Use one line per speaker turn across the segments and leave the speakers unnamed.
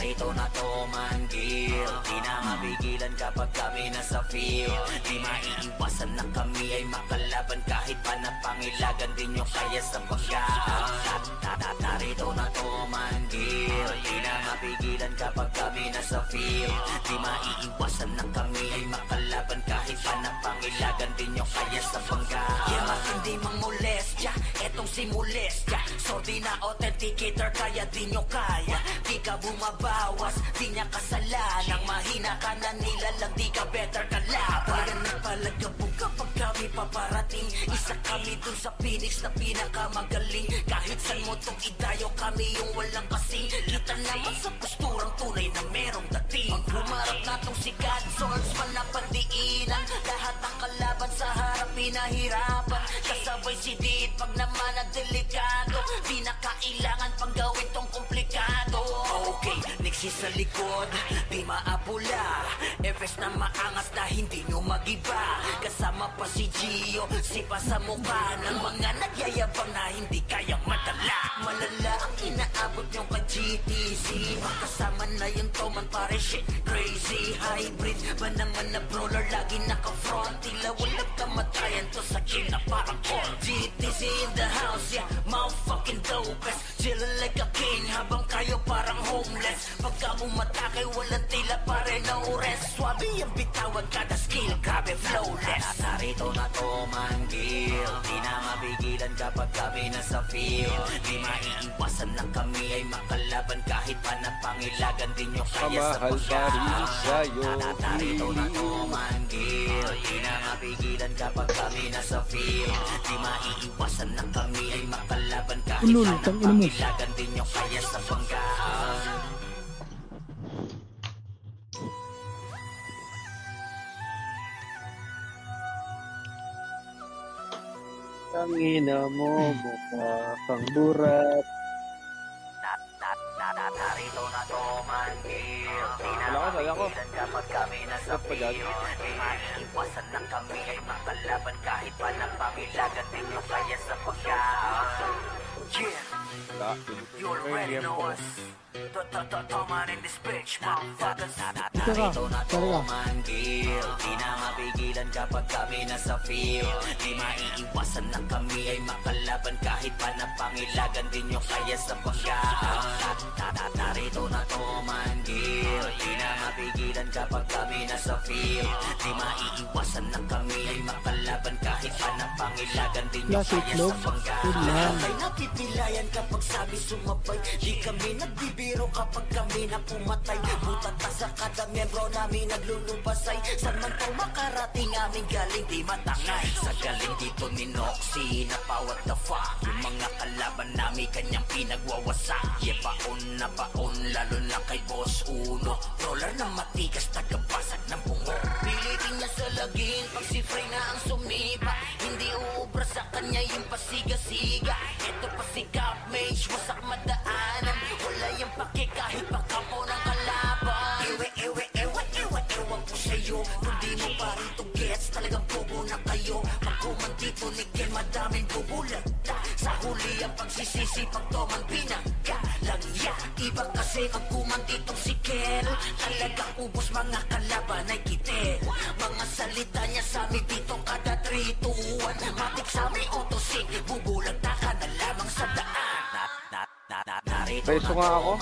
Narito na to manggil, di na mapigilan kapag kami nasa field. Di maiiwasan na kami ay makalaban kahit pa napangilagan din nyo kaya sa pagkaan. Narito na to manggil, di na mapigilan kapag kami nasa field. Di maiiwasan na kami ay makalaban kahit pa napangilagan din nyo kaya sa pagkaan. Yeah, matindi mang molestya, etong si molestya. Sordi na authenticator kaya di nyo kaya. Di ka bumabawas, di niya kasalanan. Mahina ka na nilalang, di ka better ka laban. Talaga nagpalagabog kapag kami paparating. Isa kami dun sa Phoenix na pinakamagaling. Kahit saan mo tong idayo, kami yung walang kasing. Kita naman sa posturang tunay na merong dating. Pag humarap na tong si God, swords man na pandiinan. Lahat ng kalaban sa harap pinahirapan. Kasabay si Dit pag naman ang delikado. Di na kailangan pang gawin tong komplikado. Okay, niksi sa likod, di maapula. Efes na maangas na hindi nyo magiba. Kasama pa si Gio, sipa sa mukha ng mga nagyayabang na hindi kayang madala. Malala ang inaabot nyo ka GTC. Kasama na yung Toman pare shit crazy. Hybrid ba naman na brawler, lagi naka-front. Tila walang kamatayan to sa kill na parang all. GTC in the house, yeah, motherfucking dopest. Chillin' like a king habang kayo parang homeless. Pagka umatake walang tila pare no rest. Swabe yung bitawan kada skill, grabe flawless. Narito na to manggil, di na mapigilan kapag kami nasa field. Di maiiwasan na kami ay makalaban kahit pa napangilagan din nyo kaya sa pagkaan. Narito na to manggil, di na mapigilan kapag kami nasa field. Di maiiwasan na kami ay makalaban kahit pa napangilagan din nyo kaya sa pagkaan.
Tangina mo, mukha kang burat.
Narito na to manggil, di na
Wala ko, sayang ko.
mapigilan kapag kami nasa field. Di maiiwasan na kami ay makalaban kahit pa napangilagan din nyo kaya sa pagkaan. Yeah, you already know us. Toman in this bitch, motherfuckers. Narito na to manggil, di na mapigilan kapag kami nasa field. Di maiiwasan na kami ay makalaban kahit pa napangilagan din nyo kaya sa pagkaan. Narito na to manggil, di na mapigilan kapag kami nasa field. Di maiiwasan na kami ay makalaban kahit pa napangilagan din nyo kaya sa pagkaan. Ay napipilayan kapag sabi sumabay. Di kami nagbibiro kapag kami na pumatay. Butat pa sa kada membro namin naglulubasay. San man to makarating aming galing di matangay. Sa galing dito ni Noxy na pa what the fuck. Yung mga kalaban namin kanyang pinagwawasak. Yeah, na baon lalo na kay Boss Uno. Roller na matigas tagabasag ng bungo. Pilitin niya sa laging pag si Frey na ang sumipa. Hindi uubra sa kanya yung pasiga-siga. Ito pa si Cap Mage, wasak madaanan. Wala yung pake kahit pakapo ng kalaban. Ewan ko sa'yo. Kung di mo pa rin to gets, talagang bobo na kayo. Pagkuman dito ni Ken, madaming bubulag. Sa huli ang pagsisisi pag Toman pinagalang. Iba kasi pagkuman ditong si Ken, talagang ubos mga kalaban ay kitin. Mga salita niya sa amin dito kada 3 to 1. Matik sa amin autosig, bubulag na ka na lamang sa daan.
Preso nga ako.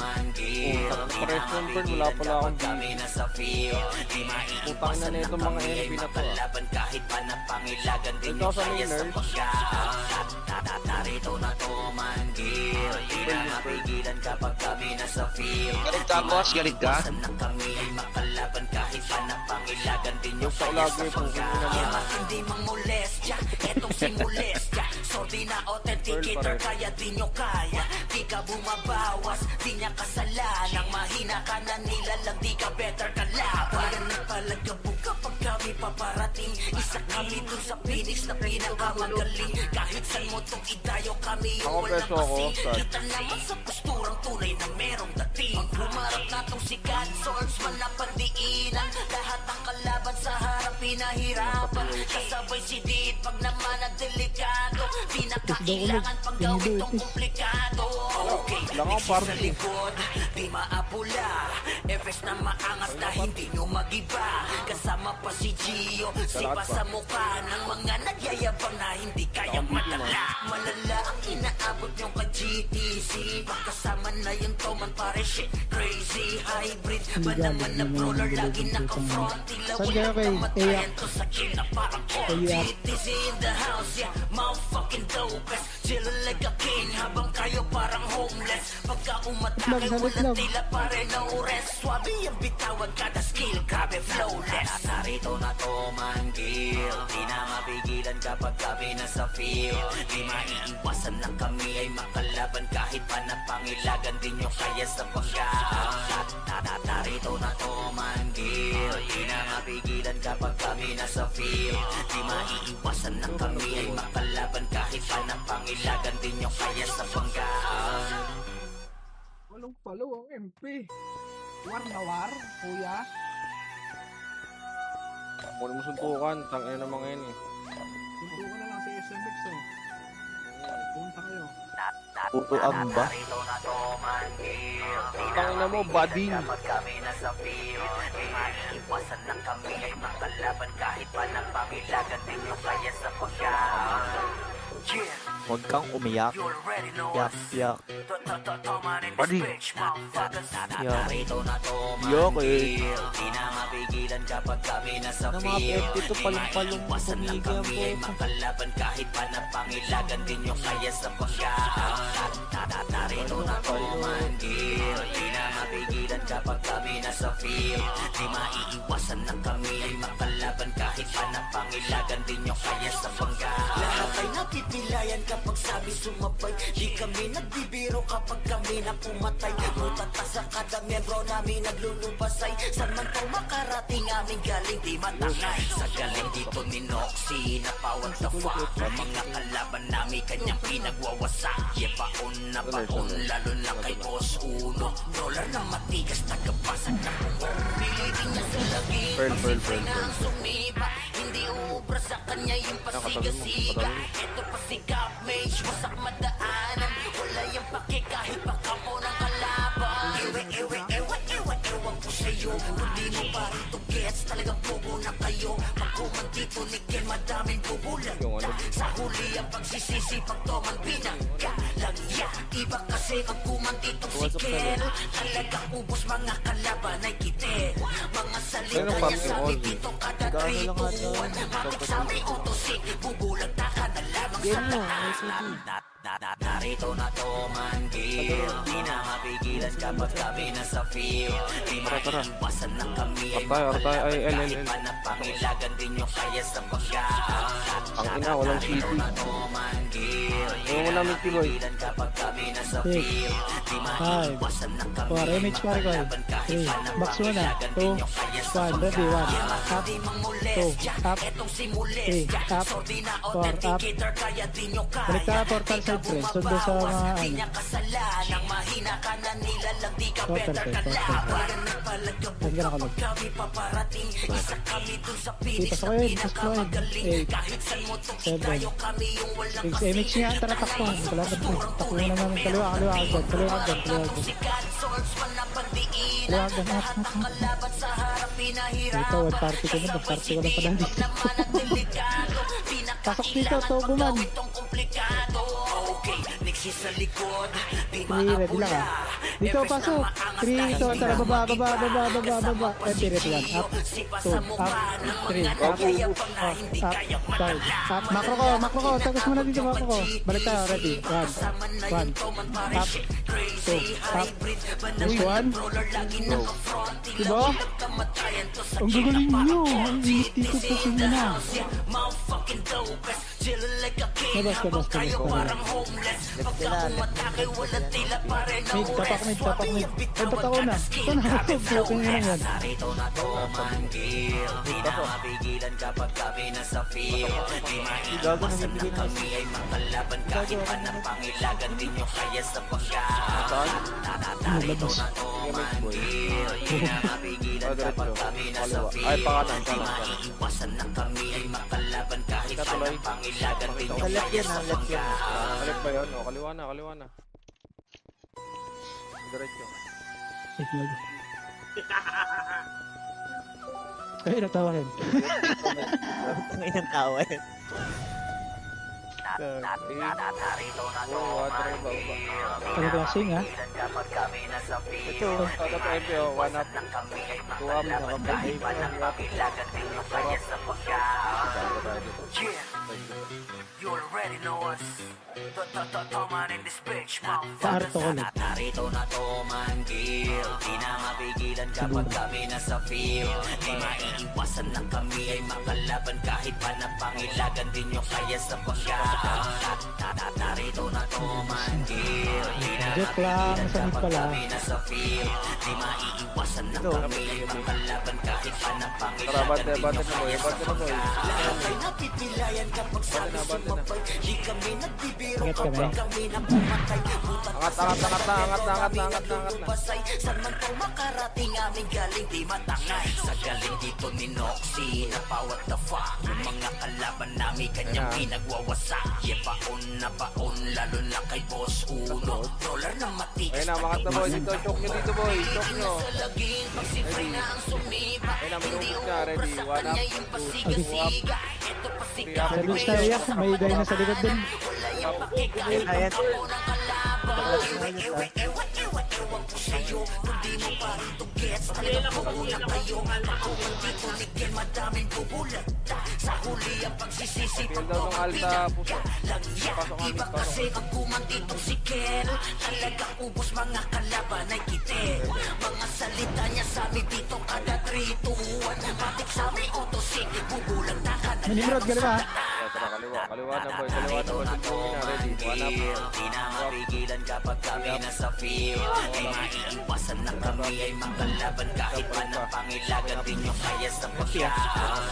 Preso yung burn, wala pala akong putang na nito mga NP na to.
Kahit pa napangilagan din
ito sa mainers.
Narito na to manggil, di na mapigilan kapag kami nasa field.
Galit ka, boss? Galit ka?
Na kami ay makalaban kahit pa napangilagan din yung
kaya sa pagkaan.
Hindi mang molestya, etong si molestya. Sordi na authenticator kaya di nyo kaya. Di ka bumabawas, di niya kasalanan. Mahina ka na nilalang, di ka better ka laban. Talaga nagpalagabog kapag kami paparating. Isa kami dun sa Phoenix na pinakamagaling. Kahit saan mo tong idayo, kami yung walang kasing. Kita naman sa posturang tunay na merong dating. Pag humarap na tong si God, swords man na pandiinan. Lahat ng kalaban sa harap pinahirapan. Kasabay si Dit pag naman ang delikado. Di na kailangan pang gawin tong komplikado. Okay,
Wala kang
Sa
party.
likod, di maapula. Efes na maangas na hindi nyo magiba. Kasama pa si Gio, sipa sa mukha ng mga nagyayabang na hindi kayang madala. Malala ang inaabot nyo ka GTC. Pagkasama na yung Toman pare shit crazy. Hybrid ba naman na brawler lagi naka-front. Tila
Saan kayo
walang
kay
kamatayan to sa kill na parang GTC in the house, yeah, motherfucking dopest. Chillin' like a king habang kayo parang homeless. Pagka umatake walang tila pare no rest. Swabe yung bitawan kada skill, grabe flawless. Narito na Toman kill, di na mapigilan kapag kami nasa field. Di maiiwasan na kami ay makalaban kahit pa napangilagan din nyo kaya sa panggaan. Narito na Toman kill, di na mapigilan kapag kami nasa field. Di maiiwasan na kami ay makalaban kahit pa napangilagan din nyo kaya sa panggaan.
Walang follow ang MP. War na war, kuya.
Muna mo suntukan, tangin na mga yan eh.
Tunto ka na lang sa SMX oh. Punta kayo.
Puto amba.
Narito na Toman kill, di na
Tangin na mo, bading.
kapag kami nasa field. Di maiiwasan na kami ay makalaban kahit pa napangilagan din nyo kaya sa pagkaan. Yeah,
Huwag kang umiyak.
you already know
Yak,
us.
yak.
Toman in this
Bading.
bitch, motherfuckers.
Yak.
Narito na Toman
Yak eh.
kill, di na mapigilan kapag kami nasa
Na mga
field.
FT to
Di
palong-palong
maiiwasan na
bumigay ang
kami ay
boto.
makalaban kahit pa napangilagan din nyo kaya sa pagkaan. Narito na Toman kill, di na mapigilan kapag kami nasa field. Di maiiwasan na kami ay makalaban kahit pa napangilagan din nyo kaya sa pagkaan. Lahat ay napipilayan kapag sabi sumabay. Di kami nagbibiro kapag kami na pumatay. Mutata sa kada membro namin naglulubasay. San man to makarating aming galing di matangay. Sa galing dito ni Noxy na pawag the fuck. Ang mga kalaban namin kanyang pinagwawasak. Yepaon na baon lalo na kay Boss Uno. Dollar na matigas tagapasag na pungong. Pilitin niya sa laging
Pearl.
na ang sumiba. Hindi uubra sa kanya yung pasiga-siga. Ito pa si Gap Mage, wasak madaanan. Wala yung pake kahit pakampo ng kalaban. Ewan ko sa'yo. Hindi mo pa rito gets, talagang bobo na kayo. Pagkuman dito ni Ken, madaming bubulan. Sa huli ang pagsisisi, pag Toman pinangga lang ya. Iba kasi ang kuman dito si Ken. Talagang ubos mga kalaban ay kitin. Mga salita
Pero
niya sabi
Pokemon,
dito kada
Gano'n lang nga
trituan. Matik sa may autosik, bubulag ka na lamang sa
Game mo,
daan. Narito na Toman kill, di na mapigilan kapag kami nasa field. Di maiiwasan na kami ay
Artay, ay,
makalaban kahit
LLL.
pa napangilagan din nyo kaya sa pagkaan.
Ang ina, walang
Narito
city.
na Toman kill, di
Ayaw mo
na
namin, Tiboy.
mapigilan kapag kami nasa
Six,
field. Di maiiwasan na kami
four,
ay
image pare ko eh.
makalaban kahit
Three,
pa
box mo na.
napangilagan
Two,
din nyo kaya sa
one, ready, one.
pagkaan.
Up,
Di mang
two,
molestya,
up,
etong si
three,
molestya.
up,
Sordi na
four, up.
authenticator kaya di nyo kaya.
Balik ka, portal side, pre. Sundo sa mga
Di
ano.
niya kasalanang mahina ka na nila lang di ka
Portal
better
side,
ka
portal
laban.
side.
Nagpalagabog
Saan ka
kapag
nakalog?
kami paparating. Isa kami dun sa finish
pasok
na
kayo, pasok kayo.
pinakamagaling.
Eight,
Kahit saan mo to
seven,
tayo kami yung walang
six,
kasing.
image niya, tara takbo. Wala na po. Takbo na naman. Kaliwa agad. Kaliwa agad.
Si God Souls man na pandiin.
Kaliwa agad.
Lahat ng kalaban sa harap pinahirapan.
Ito, wag party ko na. Wag party ko na pala dito.
naman ang delikado.
Pasok dito,
Pinakailangan
Togo man.
pagawin tong komplikado. Okay, Nixie sa likod. Di
Three, ready lang ah. Dito, pasok. Three, ito. Tara, baba. Ready, one. Up, two, up, three, up, five, up. Macro ko. Tagas mo na dito, macro ko. Balik tayo, ready. One, up, two, up. Next one. Diba? Ang gagaling nyo. Ang init dito sa sinyo na. Labas. Mid, tapak mid. Ay, ba't ako na? Ito na ako. Broken yun yan.
Narito na Toman kill, di na mapigilan kapag kami nasa field. Di maiiwasan na kami ay makalaban kahit pa napangilagan din nyo kaya sa pagkaan. Narito na Toman kill, di na mapigilan kapag kami nasa
Ay,
field.
pakanan.
Di maiiwasan na kami ay makalaban kahit pa napangilagan din nyo
Left
kaya
yan,
sa
left yan.
pagkaan.
Balik ba yun? O, kaliwa na. Diretso.
Ay, gago. Ay, natawa rin.
Ang inang tawa yan.
Narito na to
Oo, water yung baba.
Pag-glassing, ha?
kapag kami nasa
Ito,
field.
shot up MPO, 1 up.
Na kami ay
2 up, nakapag-8
pa ng pamilagan din yung kaya sa pagkaan. Yeah, you already know us. Toman in this bitch,
Kaarto ko lang.
Narito na to man, Gil. Di na mapigilan kapag kami nasa field. Di maiiwasan na kami ay makalaban kahit pa na pangilagan din yung kaya sa pagkaan. Narito na to man, Gil. Di na
Joke lang, masakit pala.
kami nasa field. Di maiiwasan na kami ay makalaban kahit pa na
Tara,
pangilagan
bante,
din
bante
yung
na boy,
kaya sa
bante na boy.
Lahat ay napipilayan kapag sabi sumabay. Di kami nagbibiro
Ingat kami.
kapag kami napamatay. Butat
Angat, angat, angat na.
Basay, saan man kung makarating aming galing di matangay. Sa galing dito ni Noxy, na pa what the fuck. Yung mga kalaban namin kanyang pinagwawasak. Paon na paon, lalo na kay Boss Uno. Roller na matigas.
Ayun na, mga boy, dito, choke nyo dito boy, choke nyo.
Sa laging, pag si Frey na ang sumiba.
Ayun na,
Hindi
malungkot na,
umubra
ready,
sa
1 up,
kanya yung
2 up.
pasiga-siga. Ito pasiga.
Sa bitch tayo, yak. May guy na sa likod din.
Wala yung pakikahit
Ayan.
ako ng kalaban. Ewan ko sa'yo. Kung di mo pa ito gets, talagang pupulang kayo. Ako dito ni Ken, madaming bubulagta. Sa huli ang pagsisisipag
Feel daw
ko
ng alta, puso.
lang yan.
Pasok ang
Iba
pasok.
kasi ang kumandito si Ken. Talagang ubos mga kalaban ay kitin. Mga salita niya sa amin dito kada 3 to 1. Matik sa amin autosig, bubulagta ka na
Manimrod, galing ha?
Tara, kaliwa na boy, kaliwa na boy. Tingnan na, ready, 1 up.
Di na mapigilan kapag kami nasa field. Di maiiwasan na kami ay makalaban kahit pa na pangilagan din yung kaya sa pagkaan.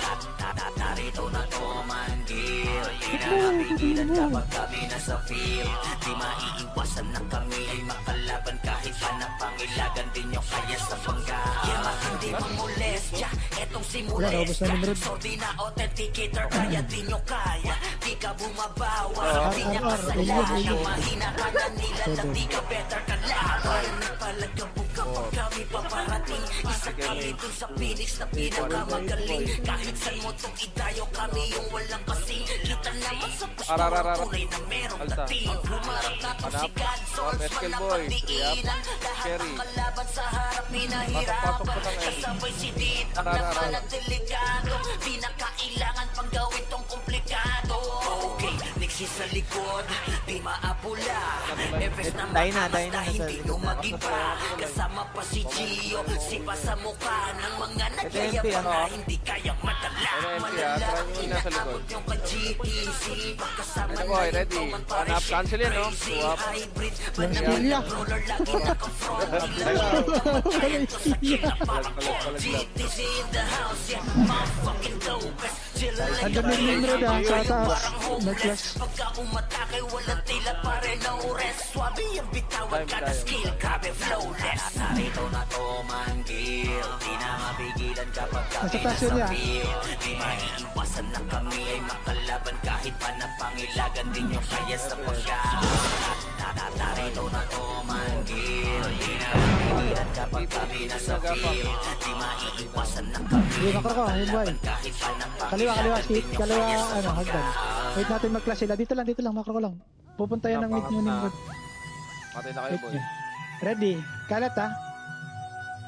Narito na to man, Gil. Di na mapigilan kapag kami nasa field. Di maiiwasan na kami ay makalaban kahit pa na pangilagan din yung kaya sa pagkaan. Yeah, matindi mong molestya. Etong si
Wala, naubos na
molestya.
Nimrod.
Sordi na authenticator, kaya di nyo kaya. Di ka bumabawa. Di niya kasalanan. Mahina ka na nila lang, di ka better ka laban. Nagpalagabog kapag kami paparating. Isa kami dun sa Phoenix na pinakamagaling. Kahit saan mo itong idayo, kami yung walang kasing. Kita naman sa pusto ang tunay na merong
Alta.
dating. Humarap na itong si God Source,
Meskel
man ang
boy.
pagdiinan. Lahat
Cherry.
ng kalaban sa harap
Pasok
pinahirapan.
pa ng
Kasabay si Dit, ang
Arara.
laman at delikado. Di na kailangan pang gawin tong komplikado. Okay, Nixie sa likod, di maapula. Efes na
Tayo na,
makamas
tayo na,
na hindi
nasa
nyo
likod na.
mag-iba. Kasama pa si Gio, sipa sa mukha ng mga nagyayabang
ano?
na hindi kayang madala.
Ito, MP,
Malala,
try nyo yung nasa likod.
inaabot nyo ka GTC. Pagkasama
Ano,
na
boy,
yung
ready?
Toman
1 up,
Pares,
cancel yan, no?
crazy
2 up.
hybrid.
Yung
Manang
Stelia.
roller, lagi naka-front. Ilan
Walang siya.
GTC in the house, yeah, motherfucking dopest. Sila lang
Andun na yung Nimrod, ha? Sa taas.
parang homeless.
Nag-clash.
Pagka umatake, walang tila, pare na rest. Swabe yung bitawan,
Time
kada
tayo.
skill, grabe flawless. Narito na to man, Gil. Di na mapigilan kapag kami
Nasa taas yun,
nasa
ya.
field. Di maiiwasan na kami ay makalaban kahit pa na pangilagan din yung kaya sa pagkaan. Narito na to man, Gil. Di na mapigilan kapag kami nasa field. Di maiiwasan na kami
Hindi, makro ko, yun boy.
kahit pa na
Kaliwa,
pangilagan
seat.
din yung
Kaliwa,
kaya sa
ano, hagdan.
pagkaan.
Wait natin mag-clash sila. Dito lang, makro ko lang. Pupunta yan ng mid nyo, Nimrod.
Matay na kayo
Wait
boy.
nyo. Ready? Kalat, ha?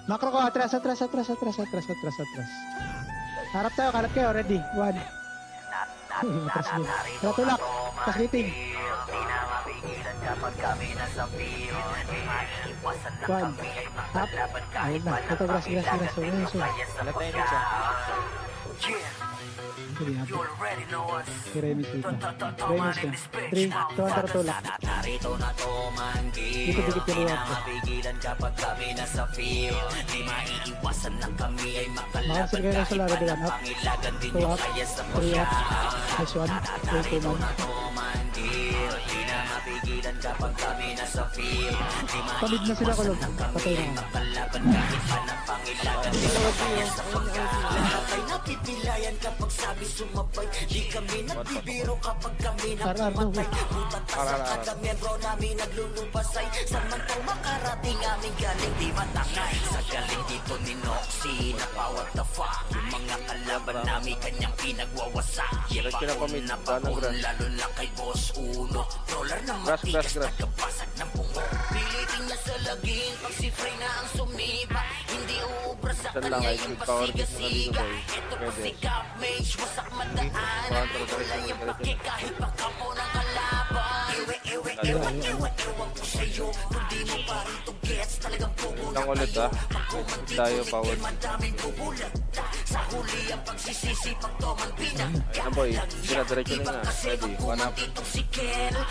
Makro ko, atras. Harap tayo, kalat kayo. Ready? 1. Matras din. Ratulak. Tas dating.
Di na mapigilan kapag kami nasa field. Di maiiwasan na
1.
kami ay
Up.
makalaban kahit
Ayun na.
pa na
Ito, grass.
pangilagan din yung
So.
kaya sa
Alat tayo na siya.
pagkaan. Yeah,
Hindi,
you
habi.
already know us.
Si Remis dito.
Toman
Remis
in
ka.
this bitch,
3, 2, 1, tarutulak.
Narito na to man, Gil.
Dito, dikit
Di
yung
na
luwag ko.
mapigilan kapag kami nasa field. Di maiiwasan na kami ay makalaban
Makasir kayo sa laro,
kahit pa
diba?
na
Up.
pangilagan din
2
yung
up.
kaya sa
3 up.
pagkaan.
Nice one. Wait, 2
Narito
man.
na to man, Gil. Di na mapigilan kapag kami nasa field. Di
Pamid na sila, Kulog.
maiiwasan na kami
Patay na
ay
nga.
makalaban kahit pa na pangilagan din yung kaya sa pagkaan. Lahat ay napipilayan kapag sabi sumabay. Di kami nagbibiro kapag kami
Arar,
napumatay.
no,
Butat pa sa
Arar.
kada membro namin naglulubasay. Saan man kung makarat makarating aming galing di matangay. Sa galing dito ni Noxy na pa what the fuck. Yung mga kalaban namin kanyang pinagwawasak.
Diretso na kami,
na
ba ng grass?
lalo na kay Boss Uno. Roller na
Grass,
matigas,
grass.
tagabasag ng bungo. Pilitin niya sa laging pag si Frey na ang sumiba. Hindi uubra sa
Saan lang
kanya
ay
yung
good power hit mo na dito,
pasiga-siga.
boy?
Ito pa
Pwede.
si Cap Mage, wasak madaanan. Wala yung pake kahit pagkapo ng kalaban. Ewan ko sa'yo, kung di mo pa rin to gets, talagang pupunan
Lang ulit
kayo.
Hit tayo, power.
Madaming bubulat sa huli ang pagsisisi pag to man pinagka.
Ayan boy, diretso na nga. Ready, 1 up.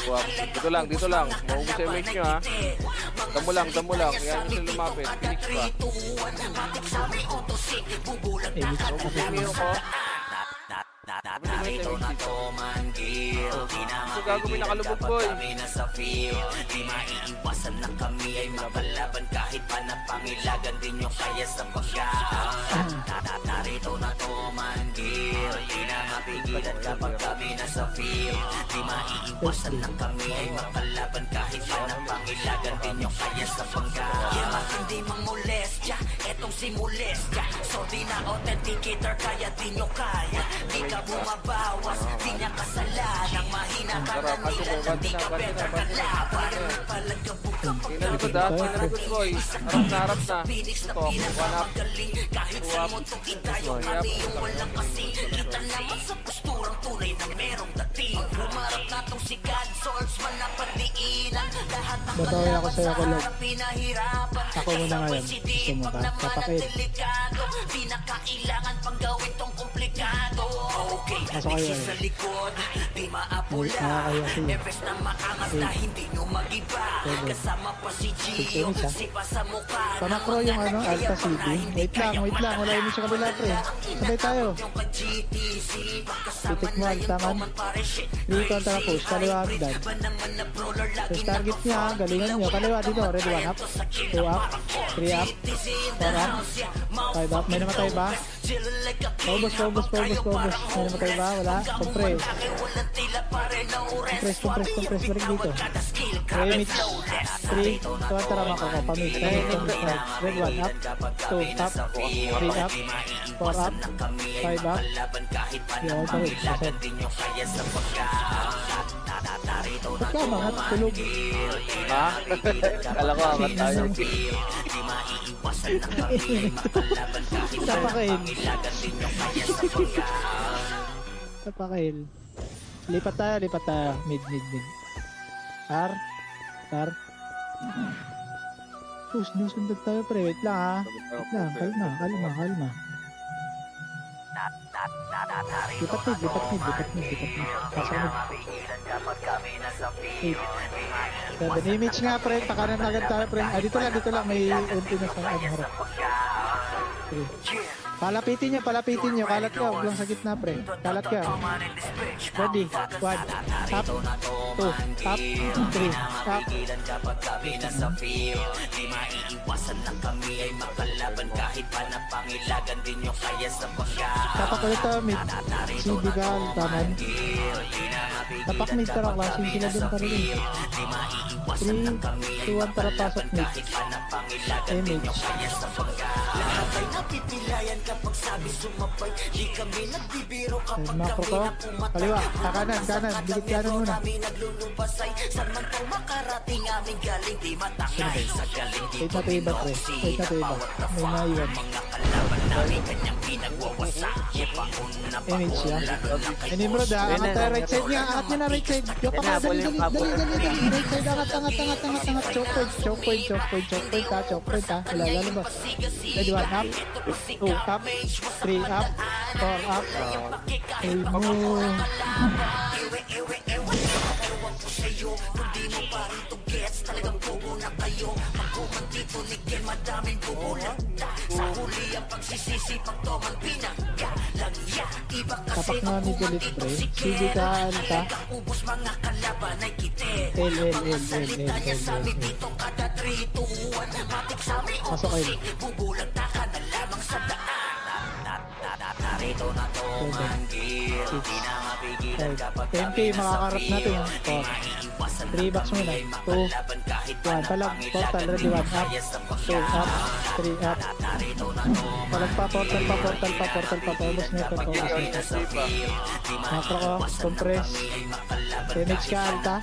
Buwak. Dito lang. Maubos sa image nyo ha. Damo lang. Yan yung lumapit. Phoenix pa. Pumiro ko.
Narito na to man Gil. Di na
So gagawin nakalubog boy.
kami nasa field. Di maiiwasan na kami ay makalaban kahit pa napangilagan din yung kaya sa pagkaan. Narito na to man Gil. Di na mapigilan kapag kami nasa field. Di maiiwasan na kami ay makalaban kahit pa napangilagan din yung kaya sa pagkaan. Kaya matindi mang molestya, etong si molestya. So di na authenticator kaya di nyo kaya. Di ka bumabawas, di niya kasalanang mahina ka na nila na di ka better kalaban. Palagabog ka
Kinalikod ha. Kinalikod boy. Harap na. Ito, 1 up.
kahit sa mo kita yung mali yung walang kasi. Kita naman sa posturang tunay na merong dating. Humarap na tong si God Swordsman na padiinan. Lahat ng
Babawi ako sa'yo, Kulog.
sa pinahirapan.
Ako muna ngayon. Gusto mo ba? Papakit.
Delikado, di na kailangan pang gawin tong komplikado. Okay,
Pasok kayo,
sa likod, di maapula.
Nakakaya siya.
Efes na maangas na hindi nyo mag-iba. Kasama pa si Gio,
Picture,
si pa sa mukha.
Pamakro yung ano, Alpha CD. Wait lang. Wala yun sa kabila pre. Sabay tayo. Titik mo, altaman. Dito ang tara push. Kaliwa ang dad. Push target niya, galingan nyo. Kaliwa dito. Ready, 1 up. 2 up. 3 up. 4 up. 5 up. May namatay ba? Paubos. May namatay ba? Wala. Compress. Compress. Balik dito. Remix. 3. Tuwan tara makaka. Pamit. Red 1 up. 2 up. 3 up. 4 up. 5 up. Yun, sorry. Ba't ka mga tulog?
Ha? Kala ko angat tayo.
Tapakail. Lipat tayo. Mid. R. Push, nusundag tayo pre. Wait lang ha. Kalma. Lipat mid. Pasok mid. 7 image nga pre. Pakanan agad tayo pre. Dito lang. May ulti na sa harap. 3. Palapitin nyo. Kalat ka. Huwag lang sa gitna pre. Kalat ka. Ready. 1. Up. 2. Up. 3. Up.
Kapag kami nasa field, di maiiwasan na kami ay makalaban kahit pa napangilagan din yung kaya sa pagkaan.
Tapak ulit tayo mid. CD ka. Taman. Tapak mid tara. Klaseng sila dun pa rin. 3, 2, 1 tara pasok mid. Image.
Lahat ay napipilayan kapag sabi sumabay. Di kami nagbibiro kapag
Macro
kami
ko.
na pumatay.
Kaliwa. Kanan. Bilit kanan muna.
Kami naglulubasay. Saan man po makarating aming galing di matangay. Sa galing
Wait
dito
na to iba pre. May naiwan.
mga kalaban namin kanyang pinagwawasak. Ipauna pa
Image yan. Nimrod ha. Angat tayo right side niya. Angat niya na right side. Yung pa dali. Right side. Angat. Choke point ha. Wala lalabas. Ready, 1 up. 2 up. 3 up. 4 up. Ay mo. Tapak na ni Galit pre. CD ka alta. L. Pasok kayo.
Narito na to man Gil. Di na mapigilan kapag
10k makakarap natin. 3 bucks muna. 2. 1, palag, portal, ready, 1, up, 2, up, 3, up. Palag pa, portal pa, portal pa, portal pa, paubos na ito, paubos na ito. Macro ko, compress. Damage ka, alta.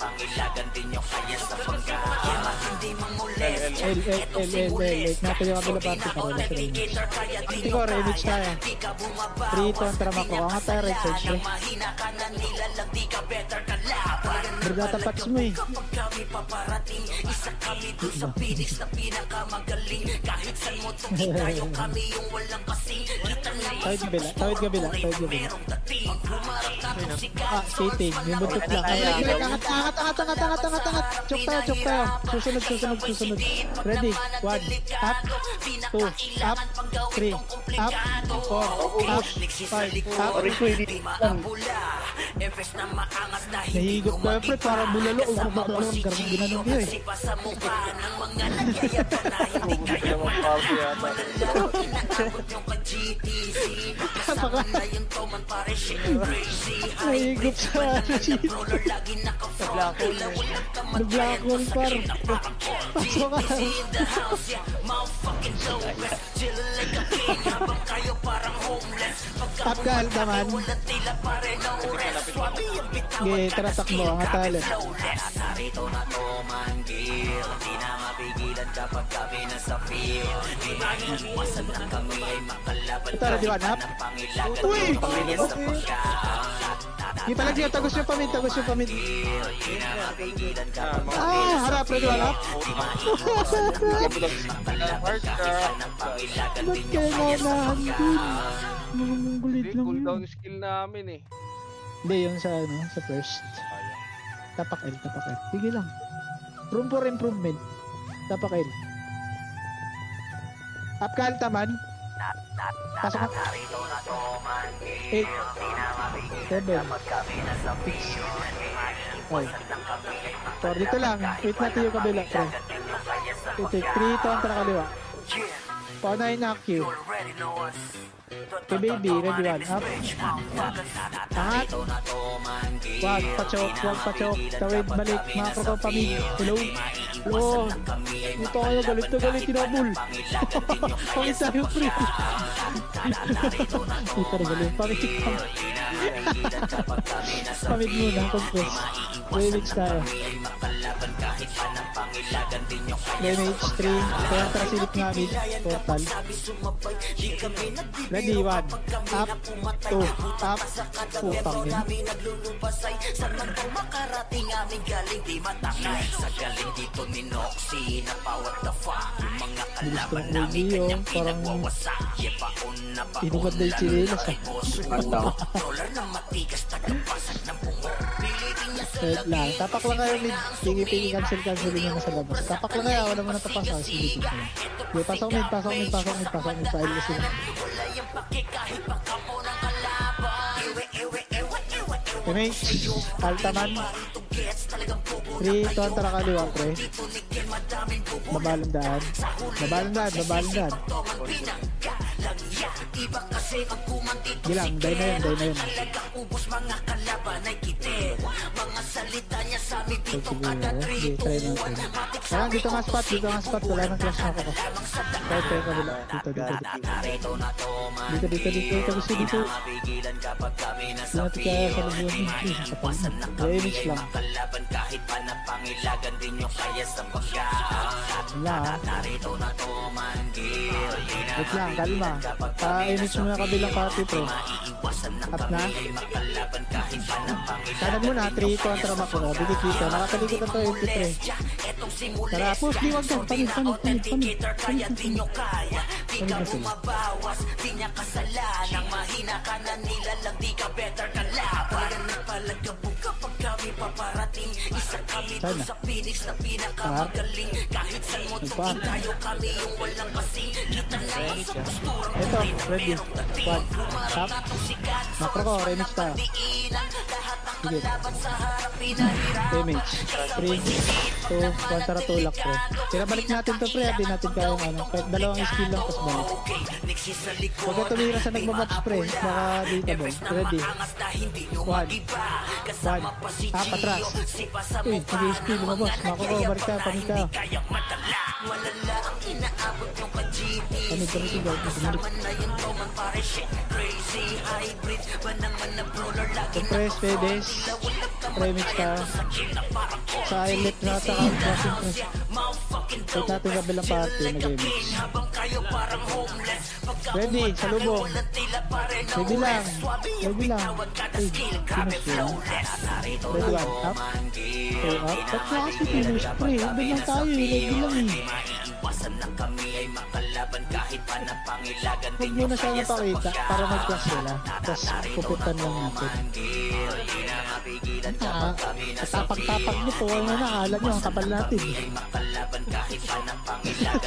L, natin yung kabila party para lang sa damage. Hindi ko, remage tayo. 3 to, tara macro ko. Angat tayo, right side siya. Berdata patch mo eh. Tawid kabila, tawid kabila, tawid kabila. Ah, skating, yung buntot lang. Angat. Chok tayo. Susunod. Ready, 1, up, 2, up, 3, up, 4, up, 5, up. Nahigop ko pre, parang bulalo. Ang garang ginanong niyo eh. Nahigop sa cheat. Nag-black hole par. Pasok ka. Up ka naman. Okay, tara takbo ang atalo.
Narito na to manggil, di na mapigilan kapag kami nasa field. Di maiiwasan na kami ay makalaban
Tara, di ba, nap?
ng pangilagan.
Uy!
Pamilya sa pagkaan.
Di palagi yung tagos yung pamit.
Di na mapigilan kapag
Ah, harap, ready, harap.
Hard ka.
Ba't kaya naunahan din? Mga gulit lang yun.
Cooldown skill namin eh.
Hindi, yun sa first. Tapak L. Sige lang. Room for improvement. Tapak L. Up ka altaman. Pasok ka. 8. 7. 6. 5. Dito lang. Wait natin yung kabila. 3. 3 to ang kaliwa. Paunahin na Q. Okay baby, ready, 1. Up. Angat. Wag pachok. Tawid, balik. Macro ko, pamig. Hello. Ito kayo, galit tinabul. Pangit tayo, pre. Ito rin galit. Pamig muna, compress. Remix tayo. Damage 3. Kaya tara silip nga mid. Portal. Ready, 1. Up. 2. Up. Putang yun. Bilis ko ng Leo. Parang inubad na yung chinelas ah. Wait lang. Tapak lang kayo mid. Pigi cancel nyo na sa labas. Tapak lang kayo. Wala mo na tapasa. Sige. Okay, pasok mid. Pahil kasi. Damage. Altaman. 3. Tuwan tara kaliwa, pre. Babalong daan. Gilang, day na yun. Okay, try natin. Ayan, dito nga spot. Wala nang clash na ako. Try kabila. Dito. Gusto dito. Hindi natin kaya sa lubuan. Damage lang. Wala ha. Wait lang, kalma. Image mo na kabilang party pro. Up na. Kanan mo na, 3 kontra Macro. Bigit dito. Nakakalikot na to 83. Tara, push. Di wag ka. Pamig. Pamig na sila. Sana. Nagpaan. Ito, ready. 1. Up. Macro ko, remix tayo. Sige. Damage. 3, 2, 1, tara tulak pre. Tira balik natin to pre, hindi natin kaya yung ano. Kahit dalawang skill lang, tapos balik. Huwag ka tumira sa nagmamatch pre, baka ditable. Ready? 1, 1, atras. Uy, nag-skill, lumabas. Makuko, balik ka, pamit ka. Pamit ka rin si God, bumalik. Compress, Fedes. Remix ka. Sa elit na sa crossing press. Wait natin kabilang party, nag-remix. Ready, salubong. Ready lang. Ready lang. Uy, finish yun. Ready one, up. Okay, up. Ba't na kasi finish pre? Iba lang tayo, ready lang eh. Huwag muna siya napakita para mag-class sila. Tapos pupitan lang natin. Tapag-tapag niyo po. Ano na, akala niyo, ang kapal natin.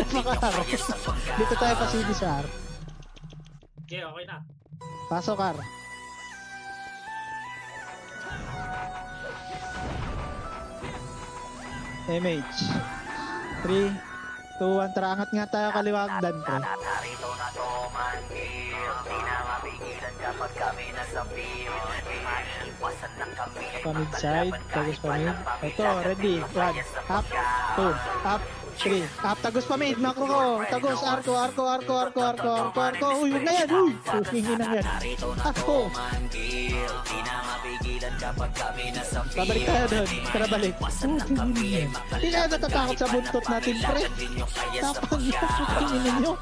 Makaharap. Dito tayo pa CDSR.
Okay, okay na.
Pasok, Kar. MH. 3, 2, 1. Tara, angat nga tayo kaliwagdan, pre.
Narito na to man deal. Di na mapigilan kapag kami nasa field. Di maiiwasan na kami ay
Pamid side, tagos pamid. Ito, ready. 1, up, 2, up, 3. Up, tagos pamid. Macro ko. Tagos, arko. Uy, huwag na yan. Uy, hingi na yan. Ako.
Di na mapigilan kapag kami nasa field.
Babalik tayo doon. Tara balik. Hingi na yan. Hindi na natatakot sa buntot natin, pre. Tapang yung nyo.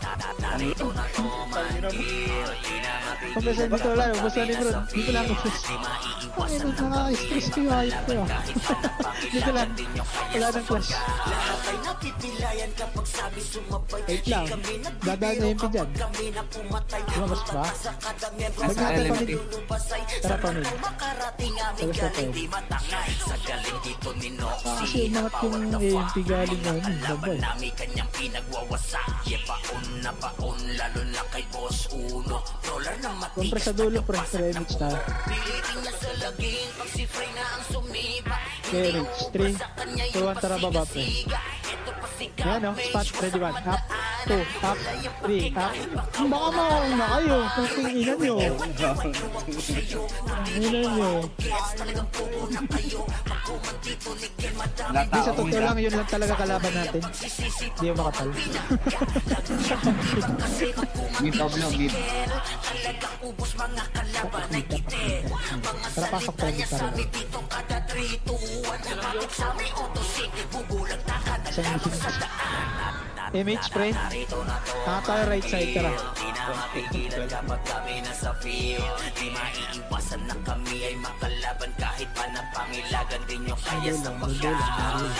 Pagkasa dito lang, basta ni bro. Dito lang. Ay, nakaka-stress ko yung ayot ko. Dito lang. Wala nang clash. Wait lang. Dadaan na yung dyan. Lumabas ba? Huwag natin pamid. Tara pamid. Tagas na tayo. Kasi umangat yung AMP galing na yun. Babay.
Kanyang pinagwawasa. Paon na paon, lalo na kay Boss Uno. Roller na matigas.
Kompre sa dulo, pre. Remix na.
Pilitin niya sa laging pag si Frey na ang sumipa.
Remix. 3, 2, 1, tara baba, pre. Yan o, spot, ready 1. Up, 2, up, 3, up. Baka mauna kayo. Ang inan nyo. Ang inan nyo. Di sa totoo lang, yun lang talaga kalaban natin. Di yung makapal. Tara, pasok tayo dito. Isang meeting. MH, pre. Tanga tayo right side, tara.
Di na mapigilan kapag kami nasa field. Di maiiwasan na kami ay makalaban kahit pa napangilagan din yung kaya sa pagkaan.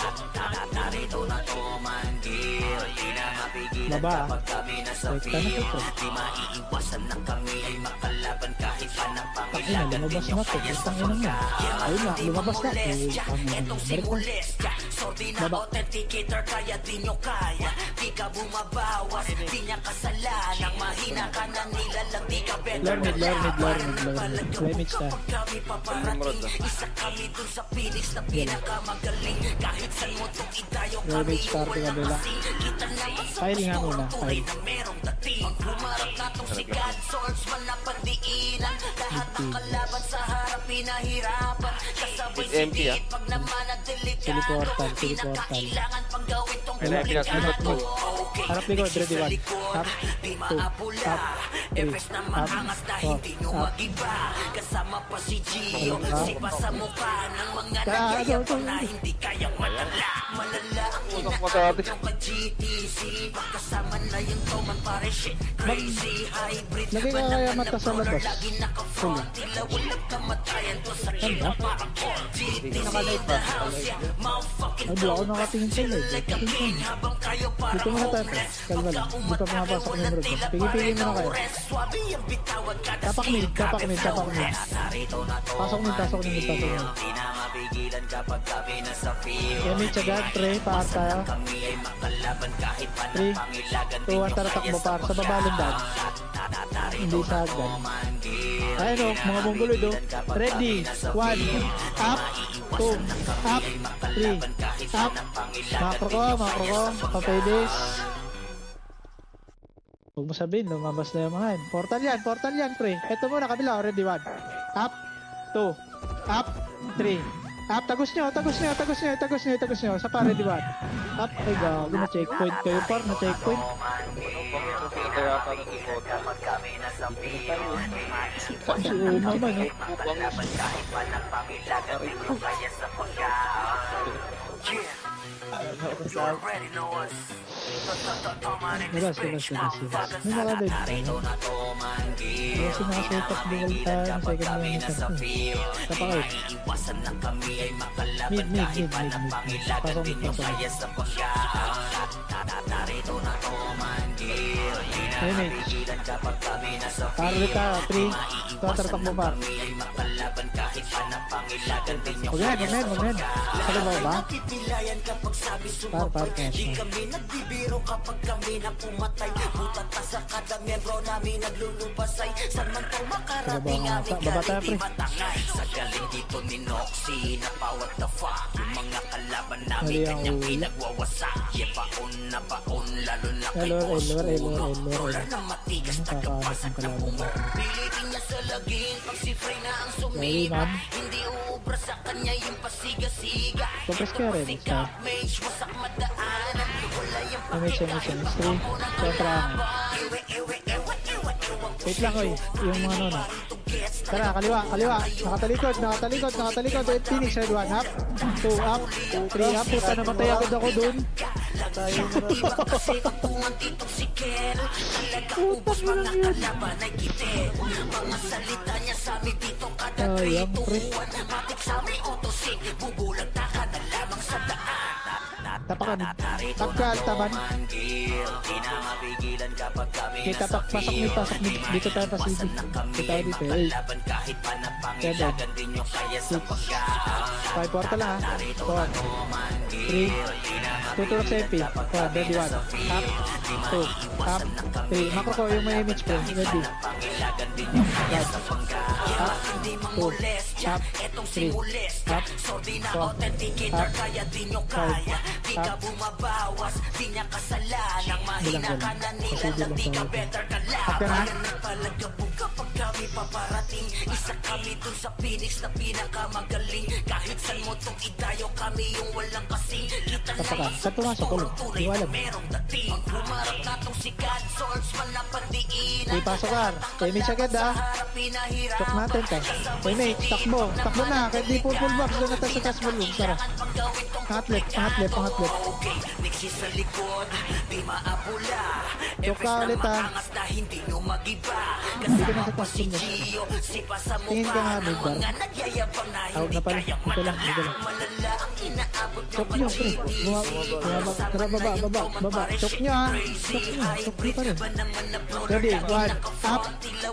Narito na to man deal. Di na mapigilan
Baba.
kapag kami nasa
Right, tama
field.
to, pre.
Di maiiwasan na kami ay makalaban kahit pa
Tangina,
napangilagan din
lumabas
yung
na to.
kaya sa
Tangina na.
pagkaan.
Ayun na, lumabas na.
Etong si
Balik na.
Molestia, sorry na
Baba.
authenticator kaya di nyo kaya. Di ka bumabawas, di niya kasalanang mahina ka na nilalang di ka better.
Learn it. Remix na.
Kami paparating, isa kami dun sa Phoenix na pinakamagaling. Kahit saan mo itong idayo kami
Remix party ka bila.
Kita naman sa
File nga muna,
tunay
file.
na merong dating. Humarap na tong si God, swordsman na pandiinan. Lahat ng kalaban sa harap pinahirapan. Kasabay si
empty, ah.
Diit pag naman na delikado.
Siliportal.
Pinakailangan pang gawin tong
Kailangan
delikado.
Harap likod, ready 1. Up, 2, up, 3,
Efes na maangas na hindi nyo
up.
mag-iba. Kasama pa si Gio,
Up.
sipa sa mukha ng mga
Kaya,
nagyayabang
ano,
na hindi kayang matala. Malala ang
Usok mo sa
inaayos
atin.
ng ka-GTC. Pagkasama na yung Toman pare shit. Crazy hybrid.
Lagay ka kaya mata sa labas.
Lagi naka-front. Tila walang kamatayan to sa kila parang core. GTC in the house, yeah. Motherfucking
Ay, di ako nakatingin sa live. Tingin ko.
habang kayo parang
Dito muna tayo, pre. Kalma lang. Di pa pumapasok yung bro. Pigi-pigi muna kayo. Tapak mid. Pasok mid.
Di na mapigilan kapag kami nasa field.
MH agad, pre. Paar tayo.
Kami ay makalaban kahit pa
3,
napangilagan
2, 1, tara takbo par. Sa babalong dad. Hindi sa agad.
man deal.
Ayun o, mga mongoloid o. Ready, 1, up, 2, up, 3, up. Macro ko, papedes. Huwag mo sabihin, lumabas na yung mga yan. Portal yan, pre. Ito muna, kabila, ready, 1. Up, 2, up, 3. Up, tagos nyo. Sa pa, ready, 1. Up, ay gago, na-checkpoint kayo, par, na-checkpoint.
Kaya yata ng ipot.
Si Uma man, no? Labas. May nakalive tayo. Kaya sinasipap din tayo sa second minute. Kapakit. Mid. Pasok. Ay, mate. Parlit ka, 3. Tatartak mo pa. Huwag yan. Sa labaw ba? Par.
Kami nagbibiro kapag kami na pumatay. Butat pa sa kada membro namin naglulubasay. Saan man to makarating aming galing di matangay. Sa galing dito ni Noxy na pa what the fuck. Yung mga kalaban namin kanyang pinagwawasak. Paon na paon lalo na kay boss uno. Roller na matigas tagapasan na pumo. Pilitin niya sa laging pag si Frey na ang sumima. Hindi uubra sa kanya yung pasiga-siga.
Compress kaya rin.
Sikap mage wasak madaanan. Wala yung
Mystery. Kontra. Wait lang, oy. Yung mga ano. Tara, kaliwa. Nakatalikod. Phoenix, red 1, up. 2, up. 3, up. Puta, namatay agad ako dun. Tayo na rin. Putak mo lang yun.
Mga salita niya sa amin dito kada
Ayang, pre.
matik sa amin autosig. Bubulag na ka na lamang sa daan.
Tapakan. Pagkaltaman. Kita pasok mid. Dito tayo pasibig. Kita dito. Hey. Kaya 6. 5 portal lang ha. 4. 3. Tutulog sa MP. 4. Ready 1. Up. 2. Up. 3. Macro ko yung may image ko. Ready. Right. Up. 2. Up. 3. Up. 4. Up. 5.
Di ka bumabawas, di niya kasalanan. Mahina ka na nila, di ka better ka lang. Nagpalagabog kapag kami paparating. Isa kami dun sa Phoenix na pinakamagaling. Kahit saan mo itong idayo, kami yung walang kasing. Kita niya
Saan pumasok ulit? Di ko alam.
merong dating. Humarap na tong si God Swordsman na pandiinan.
May pasok ka. Image agad ha. Chok natin ka. Image, takbo na. Kahit di full box. Doon natin sa task room. Tara. Pangatlet.
Okay, mixi sa likod, di maapula.
Chok ka ulit ha.
Angas na hindi nyo magiba.
Dito na sa
Kasama pa
task
si
room.
Gio, si pa sa
Tingin ka nga,
mukha ng
Midbar.
mga nagyayabang na
Out na
hindi
pala.
kaya
Dito lang.
malala. Ang inaabot ng
Chok nyo, pre. Tara, baba. Chok nyo ha. Chok nyo pa rin. Ready, 1. Up.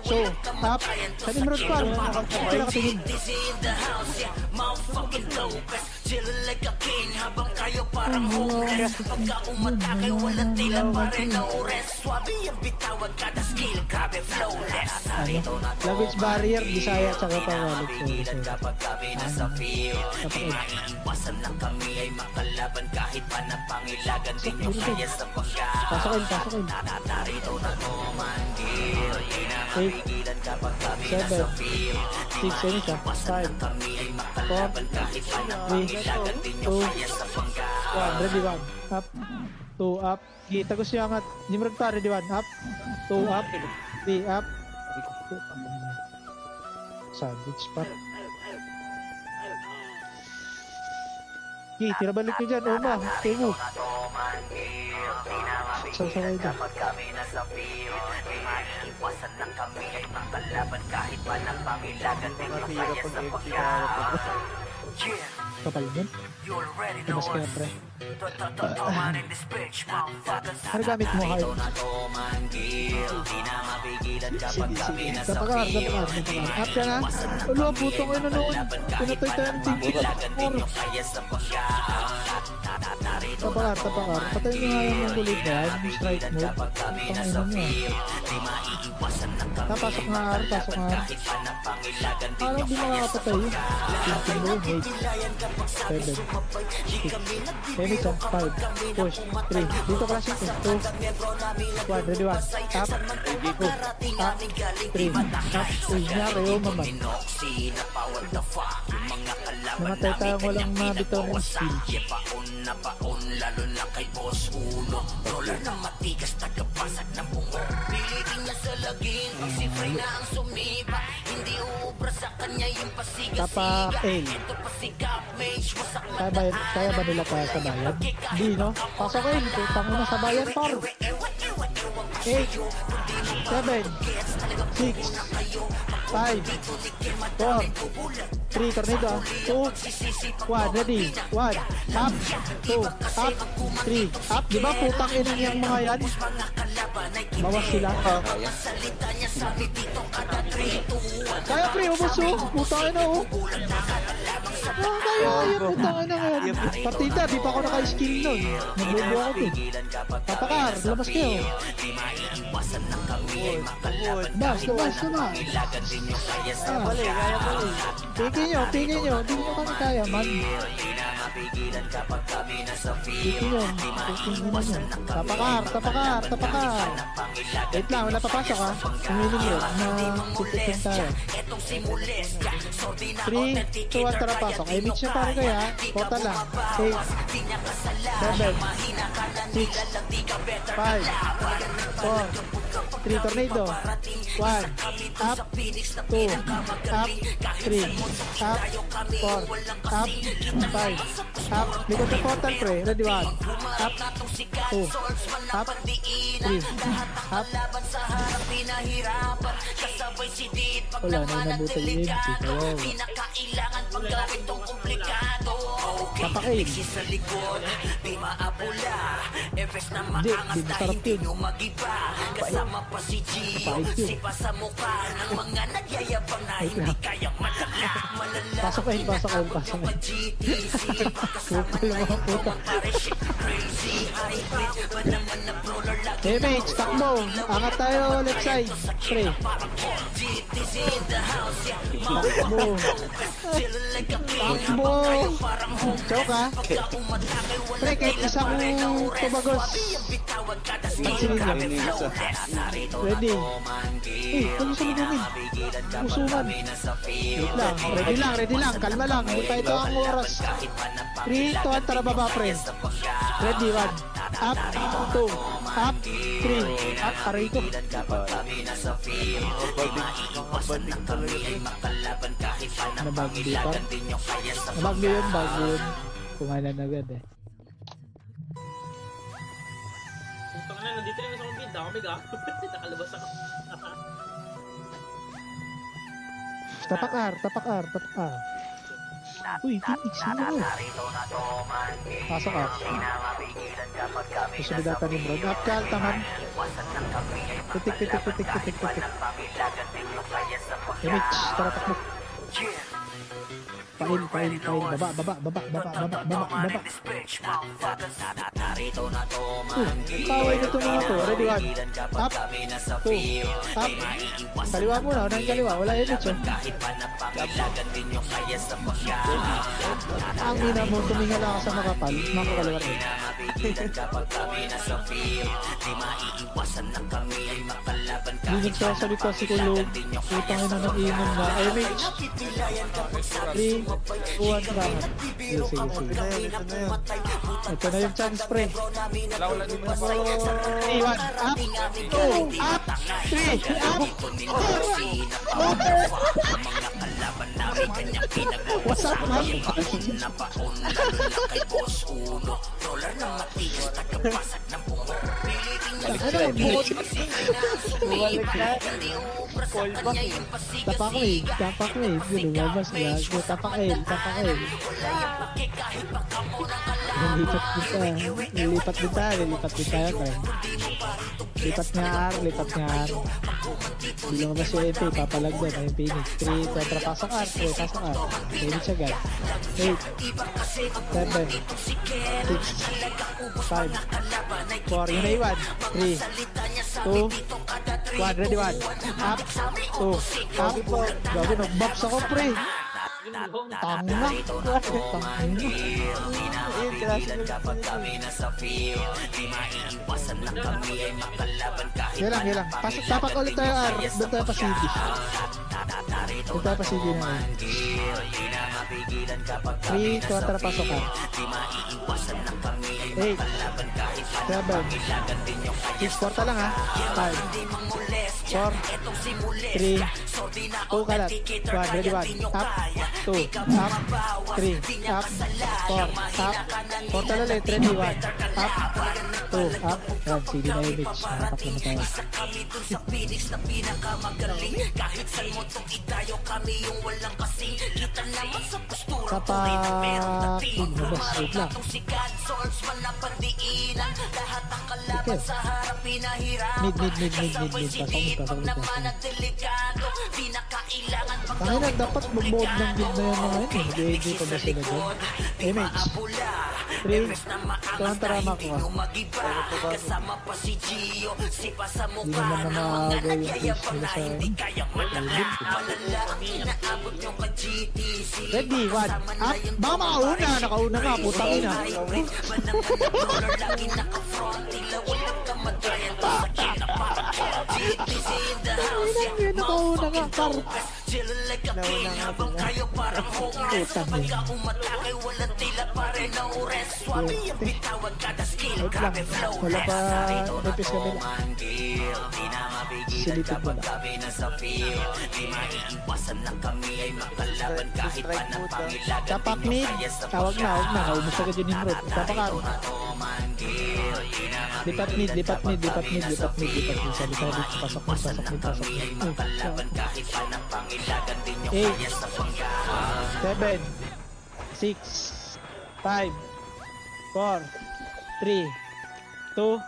2. Up. Sa Nimrod pa. Sila katingin.
Dizzy in the house, yeah, motherfucking Lopez. Chillin' like a king habang kayo parang homeless. Pagka umatake, walang tila pa rin na ures. Swabe yung bitawan kada skill, grabe flawless.
Language barrier, Bisaya at saka Tagalog.
Kapag kami nasa field, di maiiwasan lang kami ay makalaban. Kahit pa na pangilagan, di nyo kaya sa pagkaan.
Pasokin.
Narito na tumangil, di na
8,
mapigilan kapag kami
7,
nasa field.
6, ayun siya. 5,
Kami ay makalaban kahit pa na
3,
pangilagan, di nyo
2,
kaya sa pagkaan.
1. Ready, 1. Up. 2, up. Tagos nyo angat. Nimrod pa, ready, 1. Up. 2, up. 3, up. Savage pa. Tira balik nyo dyan. Uma, stay mo. Sasaway dyan.
Kapag kami nasa field, di maiiwasan lang kami ay makalaban kahit pa na pangilagan, di nyo kaya sa pagkaan. Yeah,
Kapal yun.
you already
Labas
know
kaya
us.
pre. Ano gamit mo, Heart? Tapakar. Up ka na? Ulo, putong ino noon. Pinatay tayo ng team. Tapakar. Patayin mo nga yung kulit na yan. Yung strike mode. Putang ino niya. Pasok nga. Parang di makakapatay yun. 15 low, 8, 7, 6, Emi chan, 5, push, 3, dito classic, 2, 1, ready 1, up, 2, up, 3, up, 3, nyari, maman. Namatay tayong walang mabitaw ng skill.
Lalo na kay Boss Uno. Roller na matigas, tagabasag ng bungo. Pilitin niya sa laging, pag si Frey na ang sumipa. Hindi uubra sa kanya yung pasiga-siga.
Tapak L.
Ito pa si Gap Mage, wasak
Kaya ba nila kaya sa bayan? Di, no? Pasok in, putang ina sa bayan, par. 8, 7, 6, 5, 4, 3, tornado, 2, 1, ready, 1, up, 2, up, 3, up, di ba putang ina niyang mga yan? Bawas sila. Kaya pre, umuso, putang ina oh. Kaya yan, putang ina nga yan. Partida, di pa ako naka-skill nun. Nagbubo ako to. Tapakar, labas kayo. Bas.
Kaya pala.
Pingin nyo, di nyo kami kaya man. Pingin nyo. Tapakar. Wait lang, wala papasok ha. Sumilin nyo na tututin tayo. 3, 2, 1, tara pasok. Ay, mix nyo pare kaya. Kota lang. 8, 7, 6, 5, 4, 3, tornado. 1, up, 2, up, 3, up, 4, up, 5, up. Likod ng portal pre. Ready 1. Up, 2, up, 3, up. Wala na nabuto yung MC. Wow. Kapakain. Hindi masarap yun.
Kasama pa si Gio, si sa mukha ng mga nagyayabang na hindi kayang malala.
Pasok kayo.
GTC,
Kupal mga puta. Damage, takbo. Angat tayo left side. Pre. Takbo. Choke ha. Pre, kahit isang tubagos. Pansinin nyo. Ready. Huwag nyo salubungin. Usuman. Wait lang. Ready lang. Kalma lang. Ito ang oras. 3, 2, 1, tara baba pre. Ready, 1. Up, 2, up, 3, up, aray ko. Nabagli pa. Nabagli yun. Kumalan agad eh.
Putang na, nandito lang sa kumpid. Kami ga. Nakalabas ako.
Tapakar. Uy, Phoenix, ano? Pasok ka. Susunod ata ni Brad. Up ka, altaman. Pitik. Image, tara takbo. Pain. Baba. Kaway na ito mga to. Ready, 1. Up. 2. Up. Kaliwa muna. Unang kaliwa. Wala yun ito. Ang ina mo, tumingal ako sa makapal. Mga kaliwa rin. Linig sa salita si Kulog. Putang ina ng inom na. Image. 3, 2, 1, tama. Sige. Ito na yung chance, pre. 3, 1, up, 2, up, 3, up, 4. What's up, man? Ano, bukod.
Fallback eh.
Tapak wave. Tapak wave. Yun, lumabas na. Tapak L. Tapak L. Lilipat kita. Lilipat kita. Lilipat kita. Lipat nga R. Lipat nga R. Hindi lumabas yung MP. Papalag doon. Yung Phoenix. 3. Kontra pasok R. 3. Pasok R. Phoenix agad. 8. 7. 6. 5. 4. Yun na iwan. 3. 2. 1. Ready 1. Up. 2. Up. Gabi, nag-box ako, pre. Tanga. Tanga.
Ayun, klase ko.
Kapag kami nasa field, di maiiwasan na kami ay makalaban kahit
Yan lang. Pasok, tapak ulit tayo R. Doon tayo pa City. Doon tayo pa City na yun.
di na mapigilan kapag
3. Kontra pasok R.
di maiiwasan na kami ay
8.
makalaban kahit
7. 6. Porta lang ha. 5. 4. 3. 2 kalat. 1. Ready 1. Up. 2. Up. 3. Up. 4. Up. Porta lalit. Ready 1. Up. 2. Up. Yan. Sige na image. Nakapak naman tayo.
kami dun sa Phoenix na pinakamagaling kahit saan mo tong itayo kami yung walang kasing kita naman sa postura
Tapak. Lumabas. Wait lang.
si God Swords man na pandiinan lahat ang kalaban sa harap pinahirapan
Mid. Pasok
naman ang delikado di na kailangan
Tangina, dapat bumbob ng guild na yan mga yun. Hindi pa ba sila dyan? Image. 3. Kontra Makwa.
kasama pa si Gio si pa sa
Hindi
mukha
naman na magagawin yung face nila sa akin.
kaya malala malala inaabot nyo ka GTC
Ready, 1. Up. Baka makauna. Nakauna nga. Putang ina.
lagi naka-front tila walang kamatayan to sa kinaparang GTC in the house
Yun, nakauna nga. Par.
chillin' like a king habang kayo parang homeless
Putang ina.
pagka umatake walang tila pare no rest swabe yung bitawan kada skill
Wait lang.
grabe flow
Wala pa repis kami lang. Silipid mo lang.
kami nasa field di maiiwasan na kami ay makalaban kahit pa ng pangilagan
Tapak mid. Tawag na. Naubos agad yun Nimrod. Tapak R. Lipat mid. Sa likod. Pasok mid.
kahit pa ng pangilagan din yung
8.
kaya sa pangga
7. 6. 5. 4. 3. 2.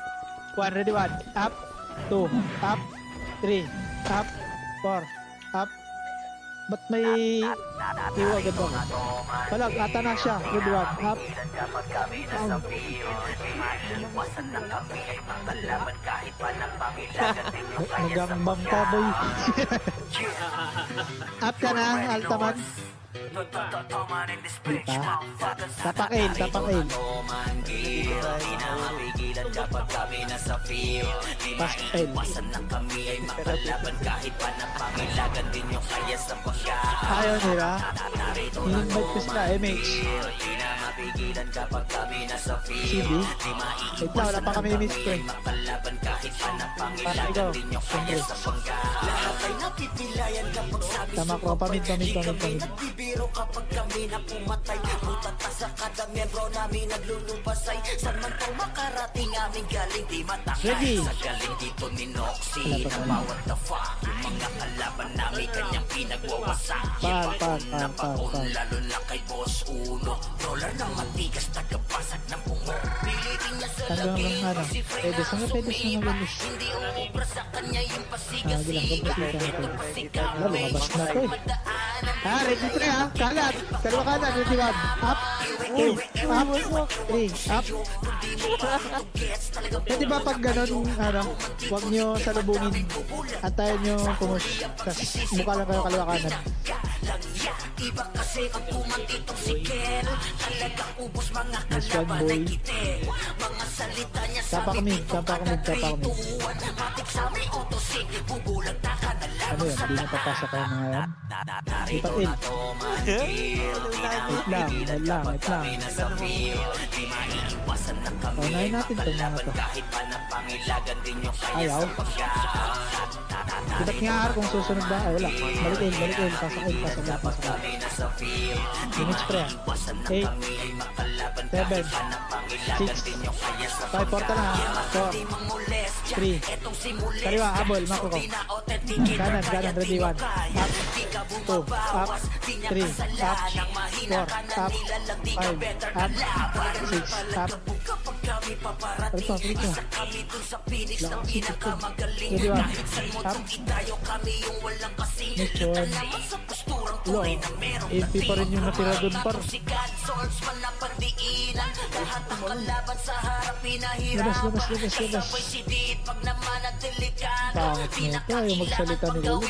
1. Ready 1. Up. 2. Up. 3. Up. 4. Up. Ba't may iwa agad ako? Palag, ata na siya. Ready 1. Up.
kapag kami nasa field di maiiwasan na kami ay makalaban kahit pa ng pangilagan din yung kaya sa
Nagangbang ka, boy. Up ka na, Altaman. Diba? Tapak aim.
Di na mapigilan kapag kami nasa field di
Pas aim.
maiiwasan na kami ay makalaban kahit pa ng pangilagan din yung kaya sa pangga
Ayaw nila. I-invite ko sila, MH.
di na mapigilan kapag kami nasa field
CB.
di
Wait lang, wala pa kami ni Miss Pre.
makalaban kahit pa ng
Para
pangilagan
ikaw.
din yung kaya sa pangga lahat ay napipilayan kapag sabi
Tama ko, pamid.
nagbibiro kapag kami na pumatay Mutata sa kada membro namin naglulubasay San man po makarating aming galing Di matakay
Ready.
sa galing dito ni Noxy Na bawat the fuck Yung mga kalaban namin kanyang pinagwawasak Lalo na kay Boss Uno Dollar na matigas tagapasag ng bungo Pilitin niya sa
Hanggang
lagi
ng ano. Pwede sa nga galis.
Hindi umubra sa kanya yung pasigas
Gilang ko pasika. Lumabas na to eh. Ready 3 Kalat. Kaliwa kanan. Ready 1. Up. 2. Up. 3. Up. Pwede ba pag ganun, huwag nyo salubungin. Antayin nyo pumush. Tapos mukha lang kayo kaliwa kanan.
Iba kasi ang kumantitong si Kel Talagang ubos mga
Nice one,
kalaban
boy.
ay kite Mga salita niya
Tapak
sabi
mid.
Matik sa may otosig Bubulag na ka na
Ano yan? Hindi na papasok kayo mga yan. Lipat in. Wait lang. Paunahin natin itong mga to. Ayaw. Lipat nga R kung susunod ba. Ay wala. Balik in. Pasok in. Image pre. 8. 7.
pangilagan din nyo kaya sa
5, portal na. 4, 3. Kaliwa, habol, makro ko. Kanan, ready, 1. Up, 2, up, 3, up, 4, up, 5, up, 6, up. Rito. Ready, 1. Up. Mission. Ulo, AP pa rin yung natira dun par. Labas. Pangit na ito, ayaw magsalita ni Lolo.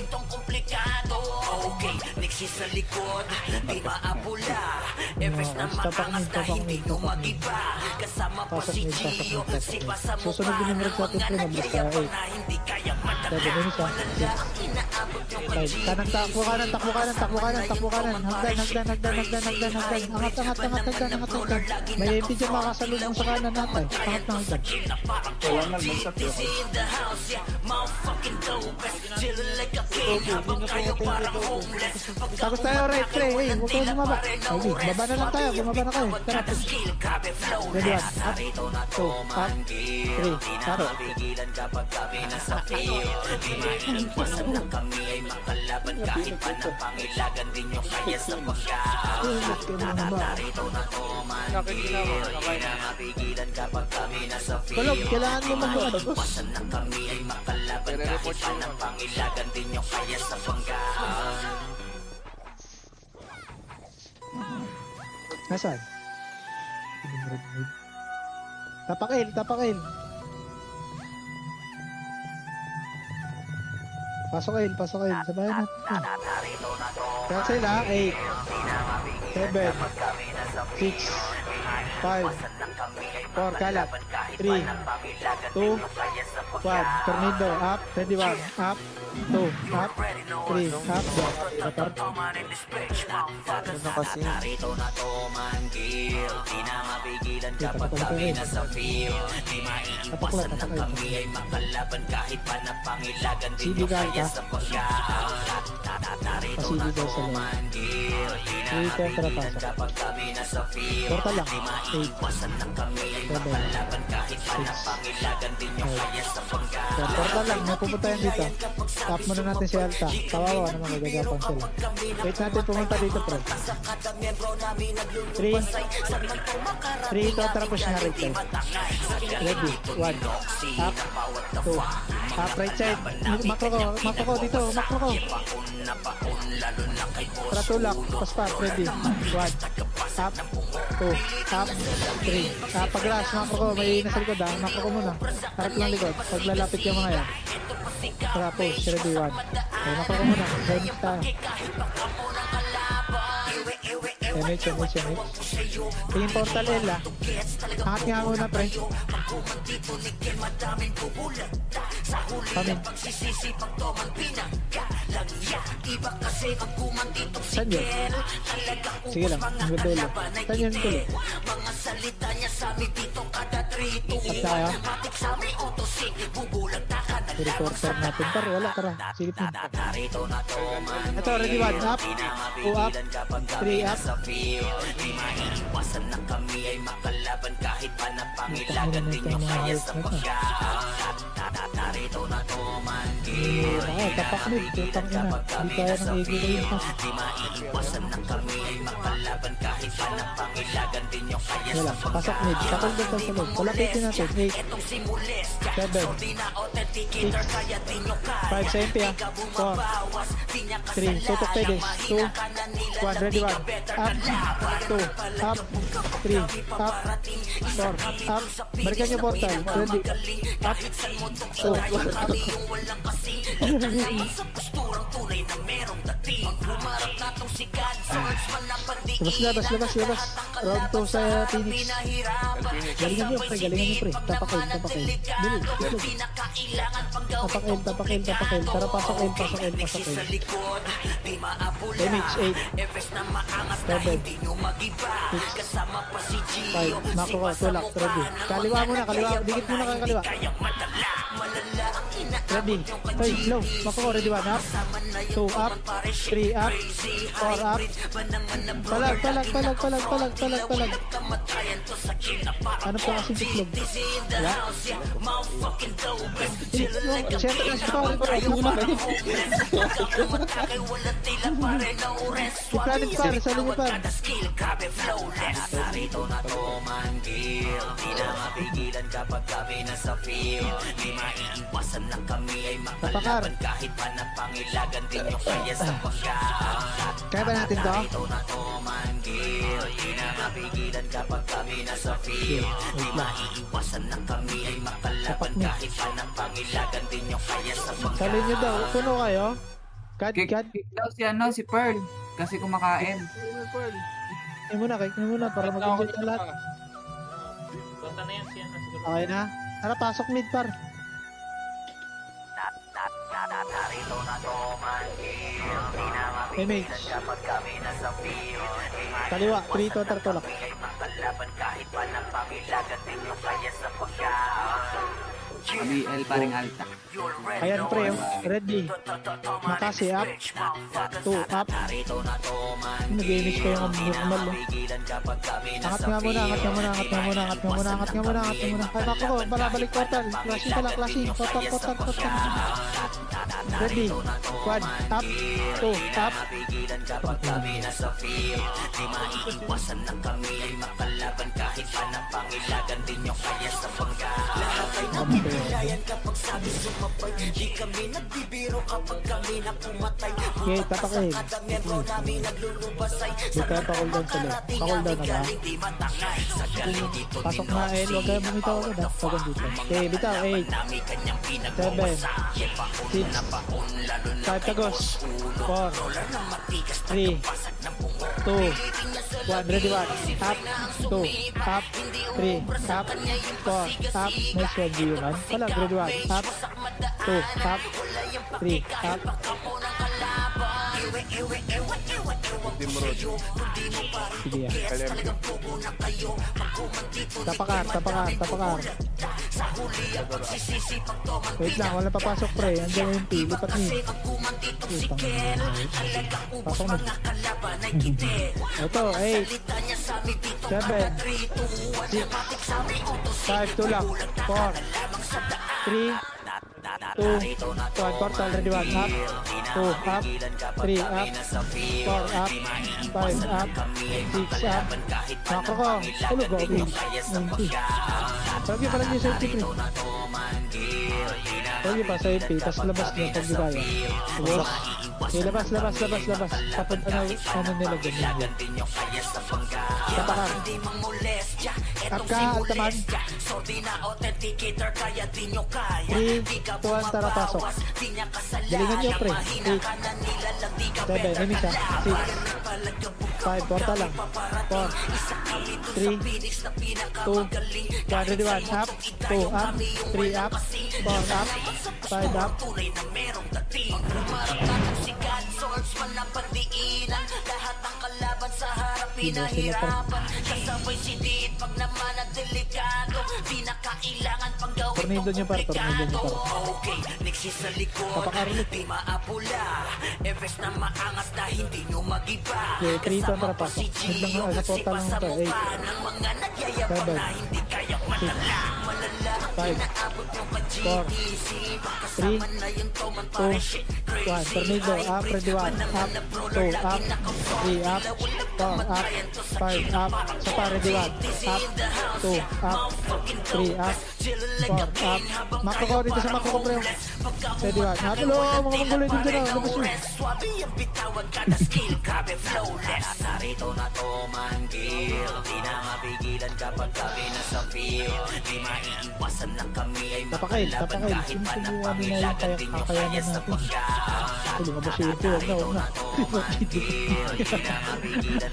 Okay, next sa likod, di maapula. Efes na maangas na hindi nyo mag-iba. Kasama pa si Gio, si Pasa mo
Susunod din yung red natin pre, mabilis tayo. 8.
hindi kaya
7 minutes ah. 5. Kanan, takbo kanan. Hagdan. Angat. May MP dyan makasalubong sa kanan natin. Angat.
Wala na, magsak yun.
Tapos tayo right pre, hey, huwag kayo bumaba. Ay, baba na lang tayo, bumaba na kayo. Tara, ready, 1, up, 2, up, 3, up.
Mapigilan kapag kami nasa field. Di maiiwasan na kami ay makalaban. Kahit pa na pangilagan din nyo kaya sa pagkaan. Narito na to man. Di na mapigilan kapag kami nasa field.
Kulog, kailangan mo mahuad.
Iwasan na kami ay makalaban. Kahit pa na pangilagan din nyo kaya sa pagkaan.
Nasaan? Tapakil. Pasok il. Sabayan natin. Cancel ha. 8, 7, 6, 5, 4, kalat. 3, 2, 1. Tornado. Up. Ready, 1. Up. 2. Up. 3. Up. Dapat.
Ano na kasi?
Narito na to man Gil. Di na mapigilan kapag kami nasa field. Di maiiwasan na kami ay makalaban. Kahit pa na pangilagan din nyo kaya sa pagkaan. Narito na to man Gil. Di na mapigilan kapag kami nasa field.
Portal lang.
Di maiiwasan na kami ay makalaban. Kahit pa na pangilagan din nyo kaya sa pagkaan.
Portal lang. May pupunta yan dito. Tap muna natin si Alta. Kawawa naman magagapan sila. Wait natin pumunta dito pre. 3 ito tapos na right side. Ready, 1. Up, 2. Up, right side. Makro ko dito. Tratulak, paspat, ready. 1. Up, 2. Up, 3. Pag-rush, makro ko. May nasa likod ha. Makro ko muna. Harap lang likod. Paglalapit yung mga yan. Tara, push. Ready, 1. Okay, makro ko muna. Ready tayo. MH. Tingin portal L ah. Angat nga muna pre. Pamin. Saan yun? Sige lang, ang dulo. Saan yun tuloy? At tayo? I-reporter natin par, wala, tara. Silip mo. Ito, ready 1, up. 2 up. 3 up.
Di maiiwasan na kami ay makalaban. Kahit pa na pangilagan din nyo kaya sa pagkaan. Narito na to man Gil.
Tapak nid, tutang ina. Hindi kaya ng ego ko yun.
Di maiiwasan na kami ay makalaban. Kahit pa na pangilagan din nyo kaya
Wala,
sa
pasok nid. Takal doon sa sulod. Palapitin natin. 8, 7, 6, 5 sa MP ah. 4, 3, tutok pedes. 2, 1, ready 1. Up, 2, up, 3, up, 4, up. Balikan nyo portal. Ready. Up, 2, labas. Round 2 sa Phoenix. Galingan nyo pre. Tapakil. Dili. Tapakil. Tara, pasok L. MH 8, 7, 6, 5. Mako ko, tulak. Ready. Kaliwa muna. Dikit muna kayo kaliwa. Ready. Hey, slow. Makro, ready 1 up. 2 up. 3 up. 4 up. Palag. Ano pa kasi tiklog? Wala? Siyempre kasi pa ako pa. Iplanet par, sa linyo par.
Narito na to manggil, di na mapigilan kapag kami nasa field. Di maiiwasan na kami ay makalaban kahit pa napangilagan din yung kaya sa pagkaan.
Kaya ba natin to?
Narito na to manggil, di na mapigilan kapag kami nasa field. Di maiiwasan na kami ay makalaban kahit pa napangilagan din yung kaya sa pagkaan.
Sa linyo daw. Puno kayo?
Kick
God.
daw si Pearl. Kasi kumakain.
Kaya muna para mag-enjoy tayo lahat.
Basta na yan siya na siguro.
Okay na? Tara, pasok mid par.
Narito na to manggil, di na
Hey,
mapigilan
mate.
kapag kami nasa field. Di
Kaliwa, 3 to tartulak.
kami ay makalaban kahit pa napangilagan din yung kaya sa pagkaan.
BL paring alta.
Ayan pre, ready. Makasi up. 2 up.
Narito na to manggil,
Nag-image ko yung normal.
mapigilan kapag kami
Angat
nasa
nga muna.
field.
Kaya bako ko, balabalik portal. Clashing pala, clashing. Portal. Ready. Quad. Up. 2. Up.
Mapigilan kapag kami nasa field. Di maiiwasan na kami ay makalaban kahit pa napangilagan din yung kaya sa pagkaan. Lahat ay nabibilayan kapag sabi sumabay. Di kami nagbibiro kapag kami na pumatay.
Okay, tapak
Kada miyembro namin naglulubasay.
Di kaya pa-cooldown sila. Pa-cooldown na ba?
Di matangay. Sa galing dito
Pasok na El, huwag kayo bumitaw agad ha. Pagod dito. Okay, bitaw. 8.
namin kanyang
7.
pinagmamasa.
6. 5 tagos. 4. 3. 2. 1. Ready 1. Up. 2. Up. 3. Up. 4. Up. Nice one, G1. Palag. Ready 1. Up. 2. Up. 3. Up. Sige yan. Tapakar. Wait lang, wala papasok pre. Andiyan yung P. Lipat ni. Putang ina. Pasok na. Ito, 8. 7. 6. 5. Tulak. 4. 3. 2. 1. Portal. Ready 1. Up. 2. Up. 3. Up. 4. Up. 5. Up. 6. Up. Makro ko. Tulog ako. Palagi sa AP pre. Palagi pa sa AP. Tapos labas niya pag gigaya. Tapos. Okay, labas. Tapos ano nila ganyan. Tapakan. Up ka, altaman. 3, 2, 1, tara pasok. Galingan nyo pre. 8. 7, enemies ha. 6. 5, porta lang. 4. 3. 2. 1, ready 1. Up. 2, up. 3, up. 4, up. 5, up.
Lahat ng kalaban sa harap pinahirapan. Kasabay si Diit pag naman ang delikado. Di na kailangan pang gawin
Tornado niya par, tornado niya par.
Okay, niksi sa likod.
Papakarinig.
Di maapula. Efes na maangas na hindi nyo magiba.
Okay, 3 to tara pasok. Mid lang sa portal lang to. 8.
Ng mga nagyayabang
7.
na hindi kaya malala. Malala ang
5.
inaabot nyo pa
4.
GDC.
3.
Kasama na yung toman
2.
pare shit
1. Tornado. Up. Ready 1. Up. 2. Up. 3. Up. 4. Up. 5. Up. Sa pa. Ready 1. Up. 2. Up. 3. Up. 4. Up. Makro ko dito sa makro ko pre. Ready 1. Natulo. Mga mangguloy din dyan. Labas yun.
Swabe ang bitawan kada skill. Grabe flawless. Narito na to manggil. Di na mapigilan kapag kami nasa field. Di maiiwasan na kami ay makalaban kahit pa na pangilagan din yung kaya sa pagkaan.
Tuloy nga ba siya ito? Huwag na.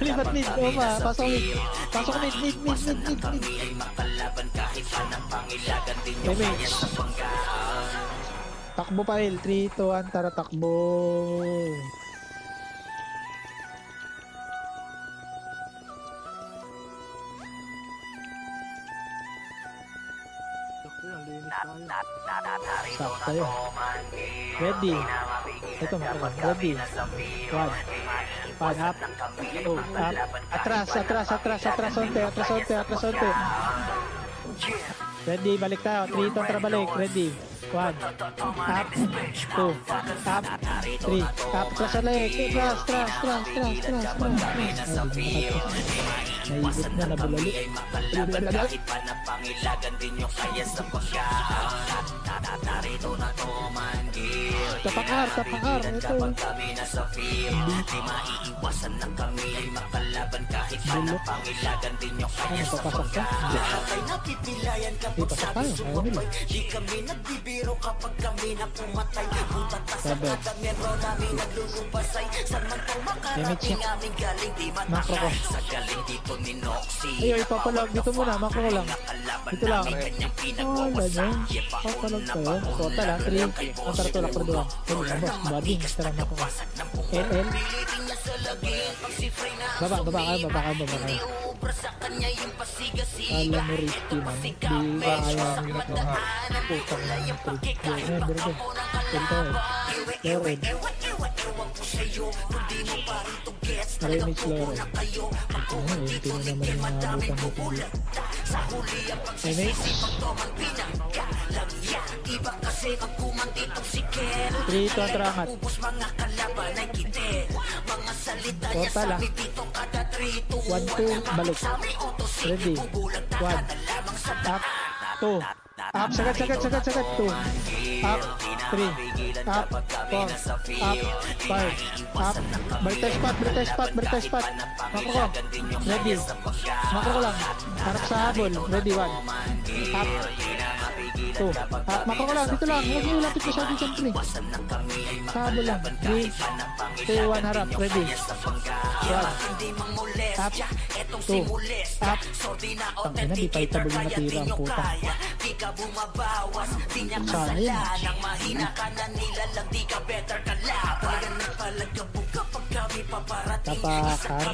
Lipat mid. O ma. Pasok mid. Pasok mid. Mid.
Kami ay makalaban kahit pa na pangilagan din yung kaya sa pagkaan.
Takbo pa El. 3, 2, 1. Tara takbo. Sakto yun. Ready. Ito makro. Ready. 1. Pan up. 2. Up. Atras. Atras. Ready. Balik tayo. 3 kontra balik. Ready. 1. Up. 2. Up. 3. Up. Atras ulit. Atras. Naibot na nabulali.
Kahit pa napangilagan din yung kaya sa pagkaan. Narito na to manggil.
Tapakar. Ito.
Kapag kami nasa field, di maiiwasan na kami ay makalaban. Kahit pa napangilagan din yung kaya sa pagkaan. Lahat ay napipilayan kapag sabi sumabay. Di kami nagbibiro kapag kami na pumatay. Butat pa sa kada miyembro namin naglulubasay. Saan man pang makarating aming galing di man
Makro ko.
sa galing dito ni Noxy.
Ay, ipapalag. Dito muna. Makro ko lang. Dito lang. Wala niya. Papalag tayo. Total ha. 3. Ang taratulak ko doon. Ay, labas. Body. Tara na ko. LL. Baba kayo. Alam mo risky man. Di ba kaya ang putang na yung trip. Berde. Lored. Remix Lored. Ito na naman yung mga butang mo pili. Remix. 3 to ang terangat. Total ha. 1-2 balik. Ready. 1. Up. 2. Up. Sagad. 2. Up. 3. Up. 4. Up. 5. Up. Balik tayo spot. Makro ko. Ready. Makro ko lang. Harap sa habol. Ready. 1. Up. 2. Up. Makro ko lang. Dito lang. Huwag niyo lapit masyado dyan. Sa habol lang. 3. 2. 1. Harap. Ready. 1. Up. 2. Up. Tangina, di pa itabog yung natira ang puta. Sana yun. Tapakar.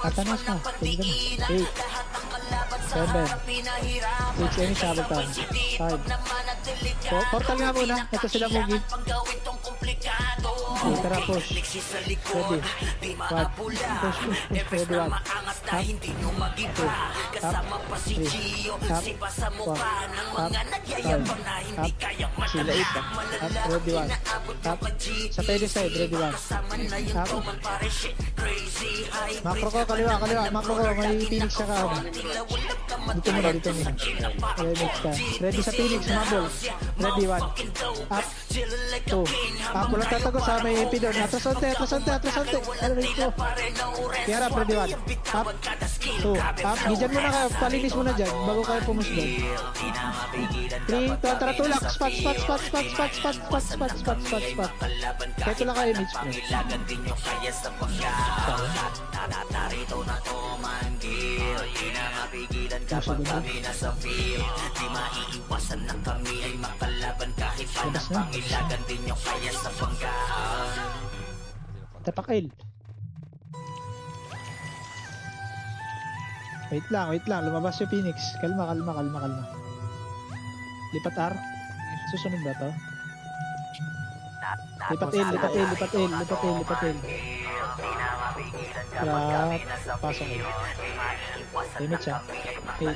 Atanas na. 8. 7. 6. Any sabotan. 5. Portal nga muna. Ito sila Mugi. Okay, tara push. Ready. 1. Push. Ready. 1. Up. 2. Up. 3. Up. 4. Up. 5. Up. Sila 8. Up. Ready. 1. Up. Sa pedestal. Ready. 1. Up. Makro ko. Kaliwa. Makro ko. May Phoenix sa ka. Dito muna. Remix ka. Ready sa Phoenix. Mabol. Ready. 1. Up. 2. Up. Walang tatago sa may MP doon. Atras onte. Ano ito? Tiara. Ready. 1. Up. 2. Up. Gijan muna kayo. Palinis muna dyan. Bago kayo pumusdo. 3. Tara tulak. Spot. Kaya tulak kayo image mo.
Narito na to manggil. Di na mapigilan kapag kami nasa field. Di maiiwasan na kami ay makalaban. Kahit pa napangilagan din yung kaya sa panggaan.
Tapakil. Wait lang. Lumabas yung Phoenix. Kalma. Lipat R. Susunod ba to? Lipat L. Trap. Pasok ko. Image ha. 8.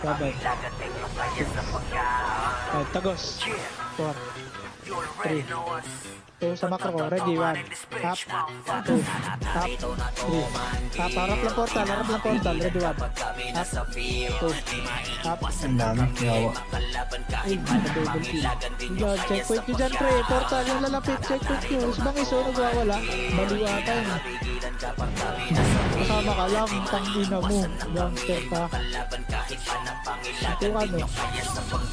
Babay. 5. Tagos. 4. 3. 2 sa makro ko. Ready. 1. Up. 2. Up. 3. Up. Harap lang portal. Ready. 1. Up. 2. Up.
Ang dami, yawa.
Ay, double kill. Yan, checkpoint nyo dyan, pre. Portal yung lalapit. Checkpoint nyo. Isang iso nagwawala. Baliw ata yun. Kasama ka lang. Tangina mo. Gangster ka. Ito ano.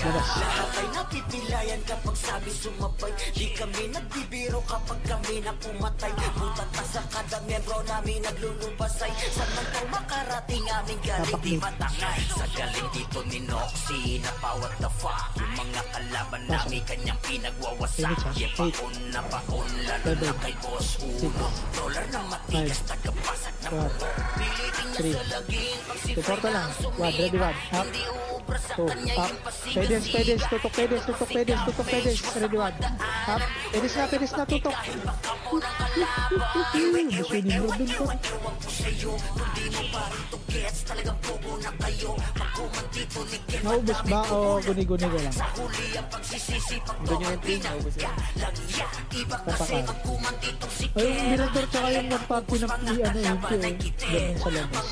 Labas.
Lahat ay napipilayan kapag sabi sumabay. Di kami nagbibiro kapag kami na pumatay. Butat pa sa kada miyembro namin naglulubasay. Saan man to makarating aming galing di matangay. Sa galing dito ni Noxy na pa what the fuck. Yung mga kalaban namin kanyang pinagwawasak. Paon na paon lalo na kay Boss Uno. Roller na matigas tagapasag na puno. Pilitin niya sa laging
Suporta lang. Wad, ready, wad. Up. Two, up. Pedes, tutok, pedes. Ready, wad. Up. Pedes na, tutok. Gusto ni mo dun ko. Naubos ba o guni-guni ko lang?
Ganyan yung team. Naubos yan.
Tapakal. Ay, yung director tsaka yung nagpapinapli, ano, hindi ganun sa labas.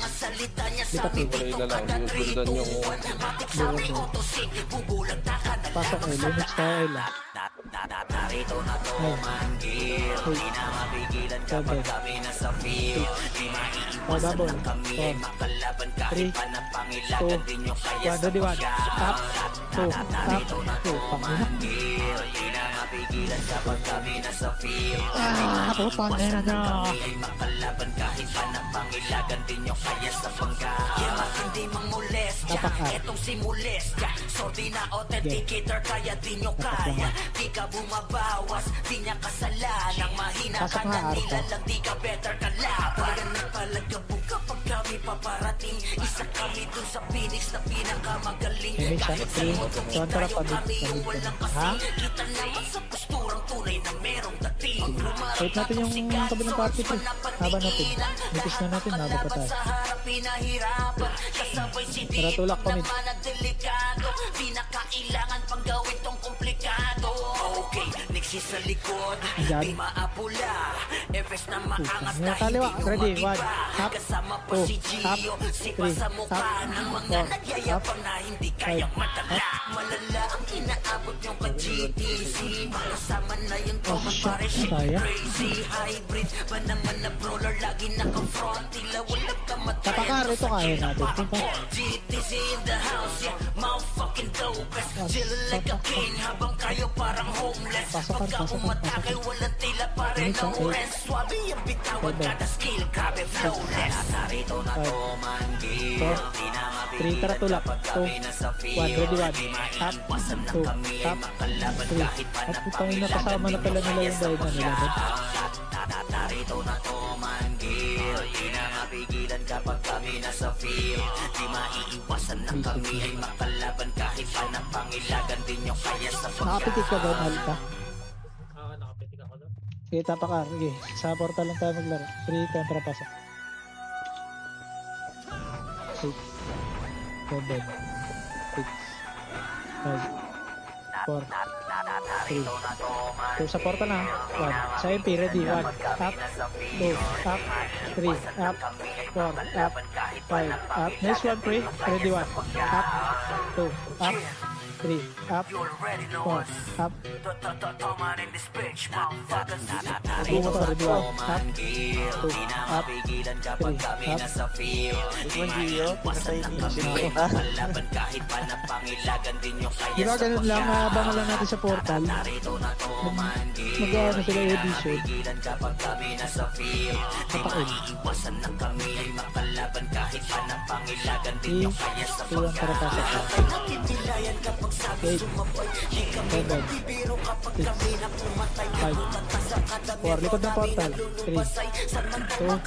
Lipat yun.
Wala yung lang. Yung sundan yung...
Pasok eh, limits tayo eh lang.
Narito na to manggil. Di na mapigilan kapag kami nasa field. Di maiiwasan na kami ay makalaban kahit pa na pangilagan din nyo kaya sa
Up, two, up, two,
manggil. Di na mapigilan kapag kami nasa field.
Putang ina na.
Kami ay makalaban kahit pa na pangilagan din nyo kaya sa bangga. Kaya hindi mang molestya. Etong si molestya. Sorry na authenticator kaya di nyo kaya. Di ka bumabawas, di niya kasalanan. Mahina ka na nilalang, di ka better ka laban. Nagpalagabog kapag kami paparating. Isa kami dun sa Phoenix na pinakamagaling. Kahit sa moto tayo kami yung walang kasing. Kita naman sa posturang tunay na merong dating.
Wait natin yung kabilang party ko. Haba natin. Nipis na natin, haba pa tayo. Tara, tulak kami.
Pinakailangan pang gawin tong komplikado. Okay, niksi sa likod, di maapula. Efes na maangas na
kaliwa, ready, one, up,
kasama pa
two,
si
up,
Gio. Sipa
three,
sa mukha
up,
ng mga
four,
nagyayapang na hindi kayang matala. Malala ang inaabot nyo ka GTC. Makasama na yung Thomas pare shit
Saya.
crazy. Hybrid ba naman na brawler lagi naka-front. Tila walang kamatay.
Tapakar, ito kaya natin.
GTC in the house, yeah, motherfucking dopest. Chillin' like a king habang kayo parang homeless. Pagka umatake, walang tila pare no rest. Swabe yung bitawan kada skill, grabe flawless. Narito na to manggil. Di na
Three, tara, tulak. Two, one, ready, one. Up, two, up, three. At putang ina, kasama na pala nila yung dahil na nila.
Narito na to manggil. Di na mapigilan kapag kami nasa field. Di maiiwasan na kami ay makalaban kahit pa na pangilagan din nyo kaya sa
Nakapitik ka doon, Alta.
Nakapitik ako doon.
Sige, tapakar. Sige, sa portal lang tayo maglaro. 3, kontra pasok. 6, 7, 6, 5, 4, 3, 2, sa portal na. 1, sa MP, ready. 1, up, 2, up, 3, up, 4, up, 5, up. Next one, pre. Ready, 1, up, 2, up, 3, up, 4, up.
Toman in this bitch, motherfuckers.
Narito na to
manggil. Di na mapigilan kapag kami nasa field. Di maiiwasan na kami ay makalaban kahit pa na pangilagan din nyo kaya
Di ba
sa
ganun lang, abangan lang natin sa portal.
Narito na to manggil.
Mag-ano sila
Di na
edition.
mapigilan kapag kami nasa field. Di maiiwasan na kami ay makalaban kahit pa na pangilagan din nyo kaya sa
Tulang para pasok.
Natitilayan kapag sabi sumabay. Di kami nagbibiro kapag kami na pumatay.
4, likod ng portal. 3, 2, 1,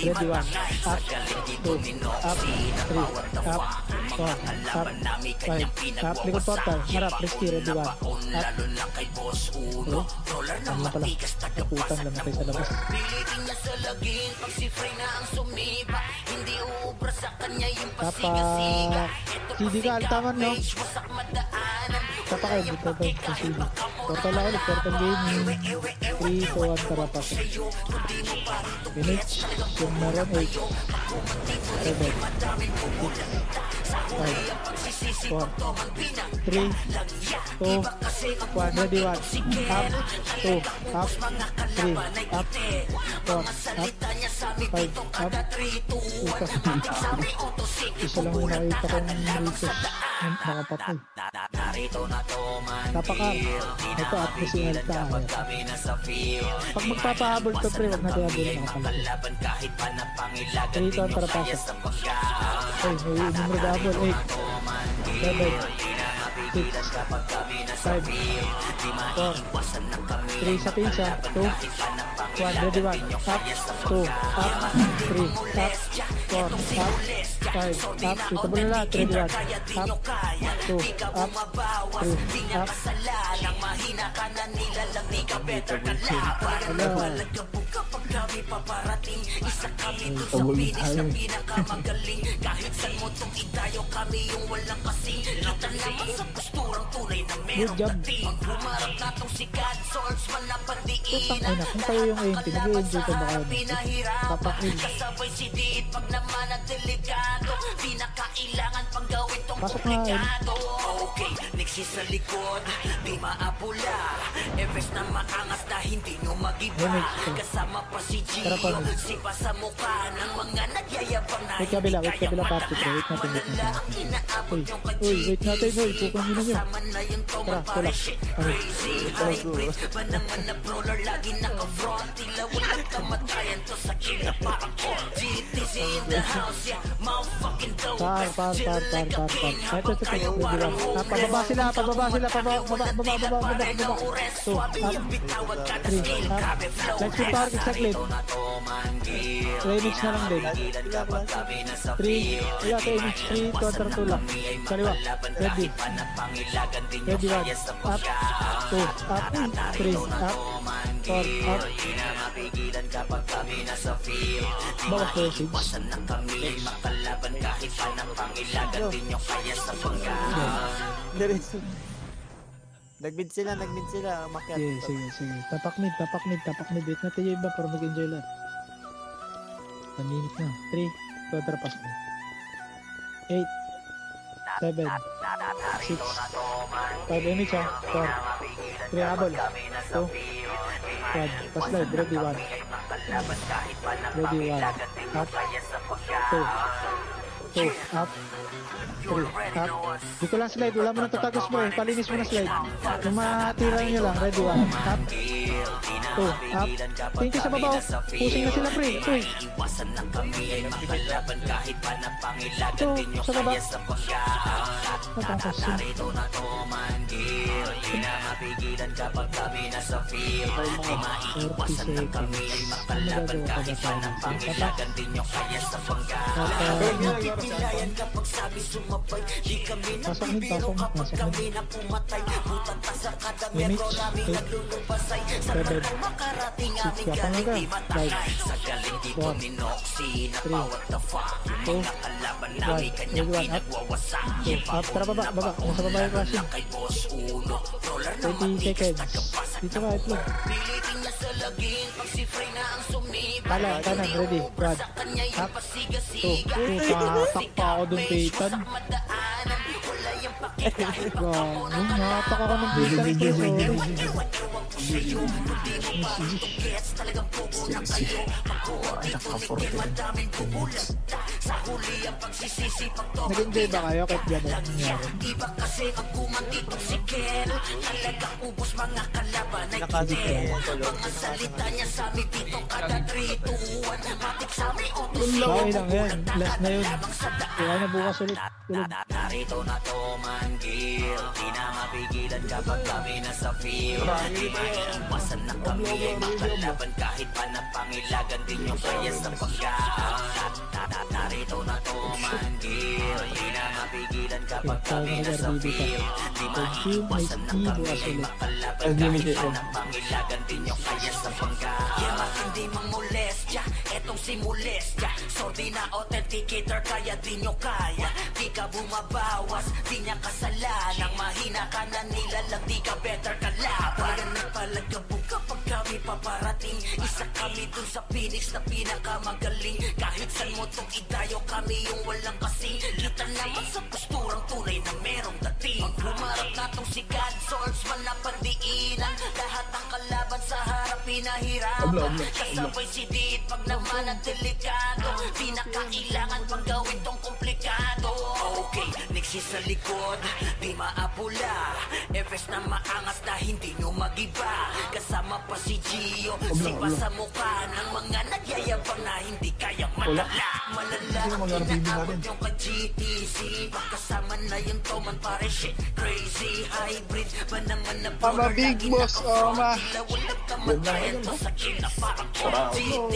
ready, 1, up, 2, up, 3, up, 4, up, 5, up, likod portal, harap, risky, ready, 1, up, 2, ano pala, naputang lang tayo sa labas.
Pilitin niya sa laging pag si Frey na ang sumipa. Hindi uubra sa kanya yung pasiga-siga.
CD ka, altaman, no? Tapakay, dito ba yung CD? Portal ako ulit, portal gaming. 3, 2, 1, tara pasok. Finish, yung meron 8, 7, 6, 5, 4, 3, 2, 1, ready, 1, up, 2, up, 3, up, 4, up, 5, up, isa lang yung nakita kong request ng nakapatay.
Narito na to man
Tapakar.
deal. Di na
Ito at
mapigilan
Alta.
kapag kami nasa field.
Pag magpapahabol ka, pre, wag natin habulin mga kalaki.
Makalaban kahit pa na pangilagan
Dito
din
ang
yung kaya
tarapasok.
sa pagkaan.
Ay, may numero double. 8, 7, 6,
Kapag kami nasa
5,
field, di
4,
maiiwasan na kami
3 sa pinsa, 2, 1, ready 1, up, 2, up, 3, up, 4, up, 5, up, ito mo na lahat, ready 1, up, 2, up, 3, up,
Nang mahina ka na nilalang di ka better ka laban.
Wala.
Nagabog kapag kami paparating. Isa kami dun sa finish na pinakamagaling. Kahit saan mo itong idayo kami yung walang kasing. Kita naman sa posturang tunay na merong
job.
dating. Pag humarap na tong si God, swordsman na
putang
pandiinan.
ina, kung kayo yung AMP, nag-i-enjoy ka ba kayo?
Pinahirapan,
Papakil.
kasabay si Diit pag naman ang delikado. Di na kailangan pang gawin tong
Pasok na,
komplikado. Okay, niksi sa likod, di maapula. Efes na maangas na hindi nyo magiba.
Remix.
Kasama pa si
Tara pa,
Gio,
remix.
sipa sa mukha ng mga nagyayabang na
Wait kabila, wait kabila, party, pre. Wait natin, wait natin. Uy, uy, wait natin, uy, pukong nyo na nyo.
Kasama na yung
Tara,
tawag
tulak.
pare shit crazy. Hybrid, ba naman na brawler, lagi naka-front. Tila walang kamatayan to sa kila parang court. GTC in the house, yeah, motherfucking dope.
Par. Ito, bigla. Pababa sila, pababa. 2, up, 3, up. Let's go park, saglit. Remix na lang din. 3, wala, remix, 3, counter 2 lang. Kaliwa, ready. Ready 1, up, 2, up, 3, up, 4, up. Bawas message.
Diretso. Nag-mid sila, umakyat.
Sige. Tapak mid. Wait natin yung iba para mag-enjoy lang. 1 minute na. 3, counter pass mo. 8, 7, 6, 5 minutes ha. 4, 3 habol. 2, 1, pass slide. Ready 1. Ready 1. Up. 2, up. 3, up. Dito lang slide. Wala mo nang tatagos mo eh. Palinis mo na slide. Yung matira nyo lang. Ready 1. Up. 2, up. Tingin sa babaw. Pusing na sila pre. 3. Sa baba. Natapos yun.
Kapag kami nasa field, di maiiwasan na kami ay makalaban kahit pa na pangilagan din yung kaya sa bangga. Nagpipilayan kapag sabi sumabay, di kami nabibiro kapag kami na pumatay. Butan pa sa kada metro namin naglulubasay. Sa parang makarating aming galing di matay. Sa galing di puminoksi na bawat the fuck. Yung mga kalaban namin kanyang pinagwawasak.
2, up. Tara baba. Nasa baba yung crashing.
Kay Boss Uno, roller na
20 seconds. Dito ka, itlog.
pilitin niya sa laging pag si Frey na ang sumiba.
Kanan, ready. Rod.
Sa kanya yung
Up.
pasiga-siga.
2, tatak pa ako dun, Peyton.
Madaanan, wala yung pakikain.
Gano'n, natak ako ng Peyton. Sorry.
Gets talagang pugo na kayo. Pagkuha dito ni Kim, madaming bubulak. Sa huli ang pagsisisi, pagtobag
Nag-enjoy ba kayo kahit gano'n nangyari?
Iba kasi ang kumandito si Ken. Talagang ubos mga kalaban ay kiten. Mga salita niya sa amin dito kada 3 to 1. Matik sa amin utos.
Okay lang yan. Last na yun. Kaya na bukas ulit. Tulog.
Narito na to man Gil. Di na mapigilan kapag kami nasa field. Di maiiwasan na kami ay makalaban kahit pa na pangilagan din yung kaya sa pagkaan. Narito na to man Gil. Di na mapigilan kapag kami nasa field. Di maiiwasan na kami ay makalaban kahit pa na pangilagan din yung kaya sa pagkaan. Yeah, matindi mang molestya. Etong si molestya. Sordi na authenticator kaya di nyo kaya. Di ka bumabawas, di niya kasalanan. Mahina ka na nilalang, di ka better ka laban. Talaga nagpalagabog kapag kami paparating. Isa kami dun sa Phoenix na pinakamagaling. Kahit saan mo tong idayo kami yung walang kasing. Kita naman sa posturang tunay na merong dating. Pag humarap na tong si God, swordsman na pandiinan. Lahat ng kalaban sa harap pinahirapan. Kasabay si Diit pag naman ang delikado. Di na kailangan pang gawin tong komplikado. Okay, next Easy sa likod, di maapula. Efes na maangas na hindi nyo magiba. Kasama pa si Gio, sipa sa mukha ng mga nagyayabang na hindi kayang malala. Malala, inaawat yung ka-GTC. Magkasama na yung Toman pare shit crazy. Hybrid ba naman na
Big boss, oh ma.
Walang kamatayan to sa kina parang GTC.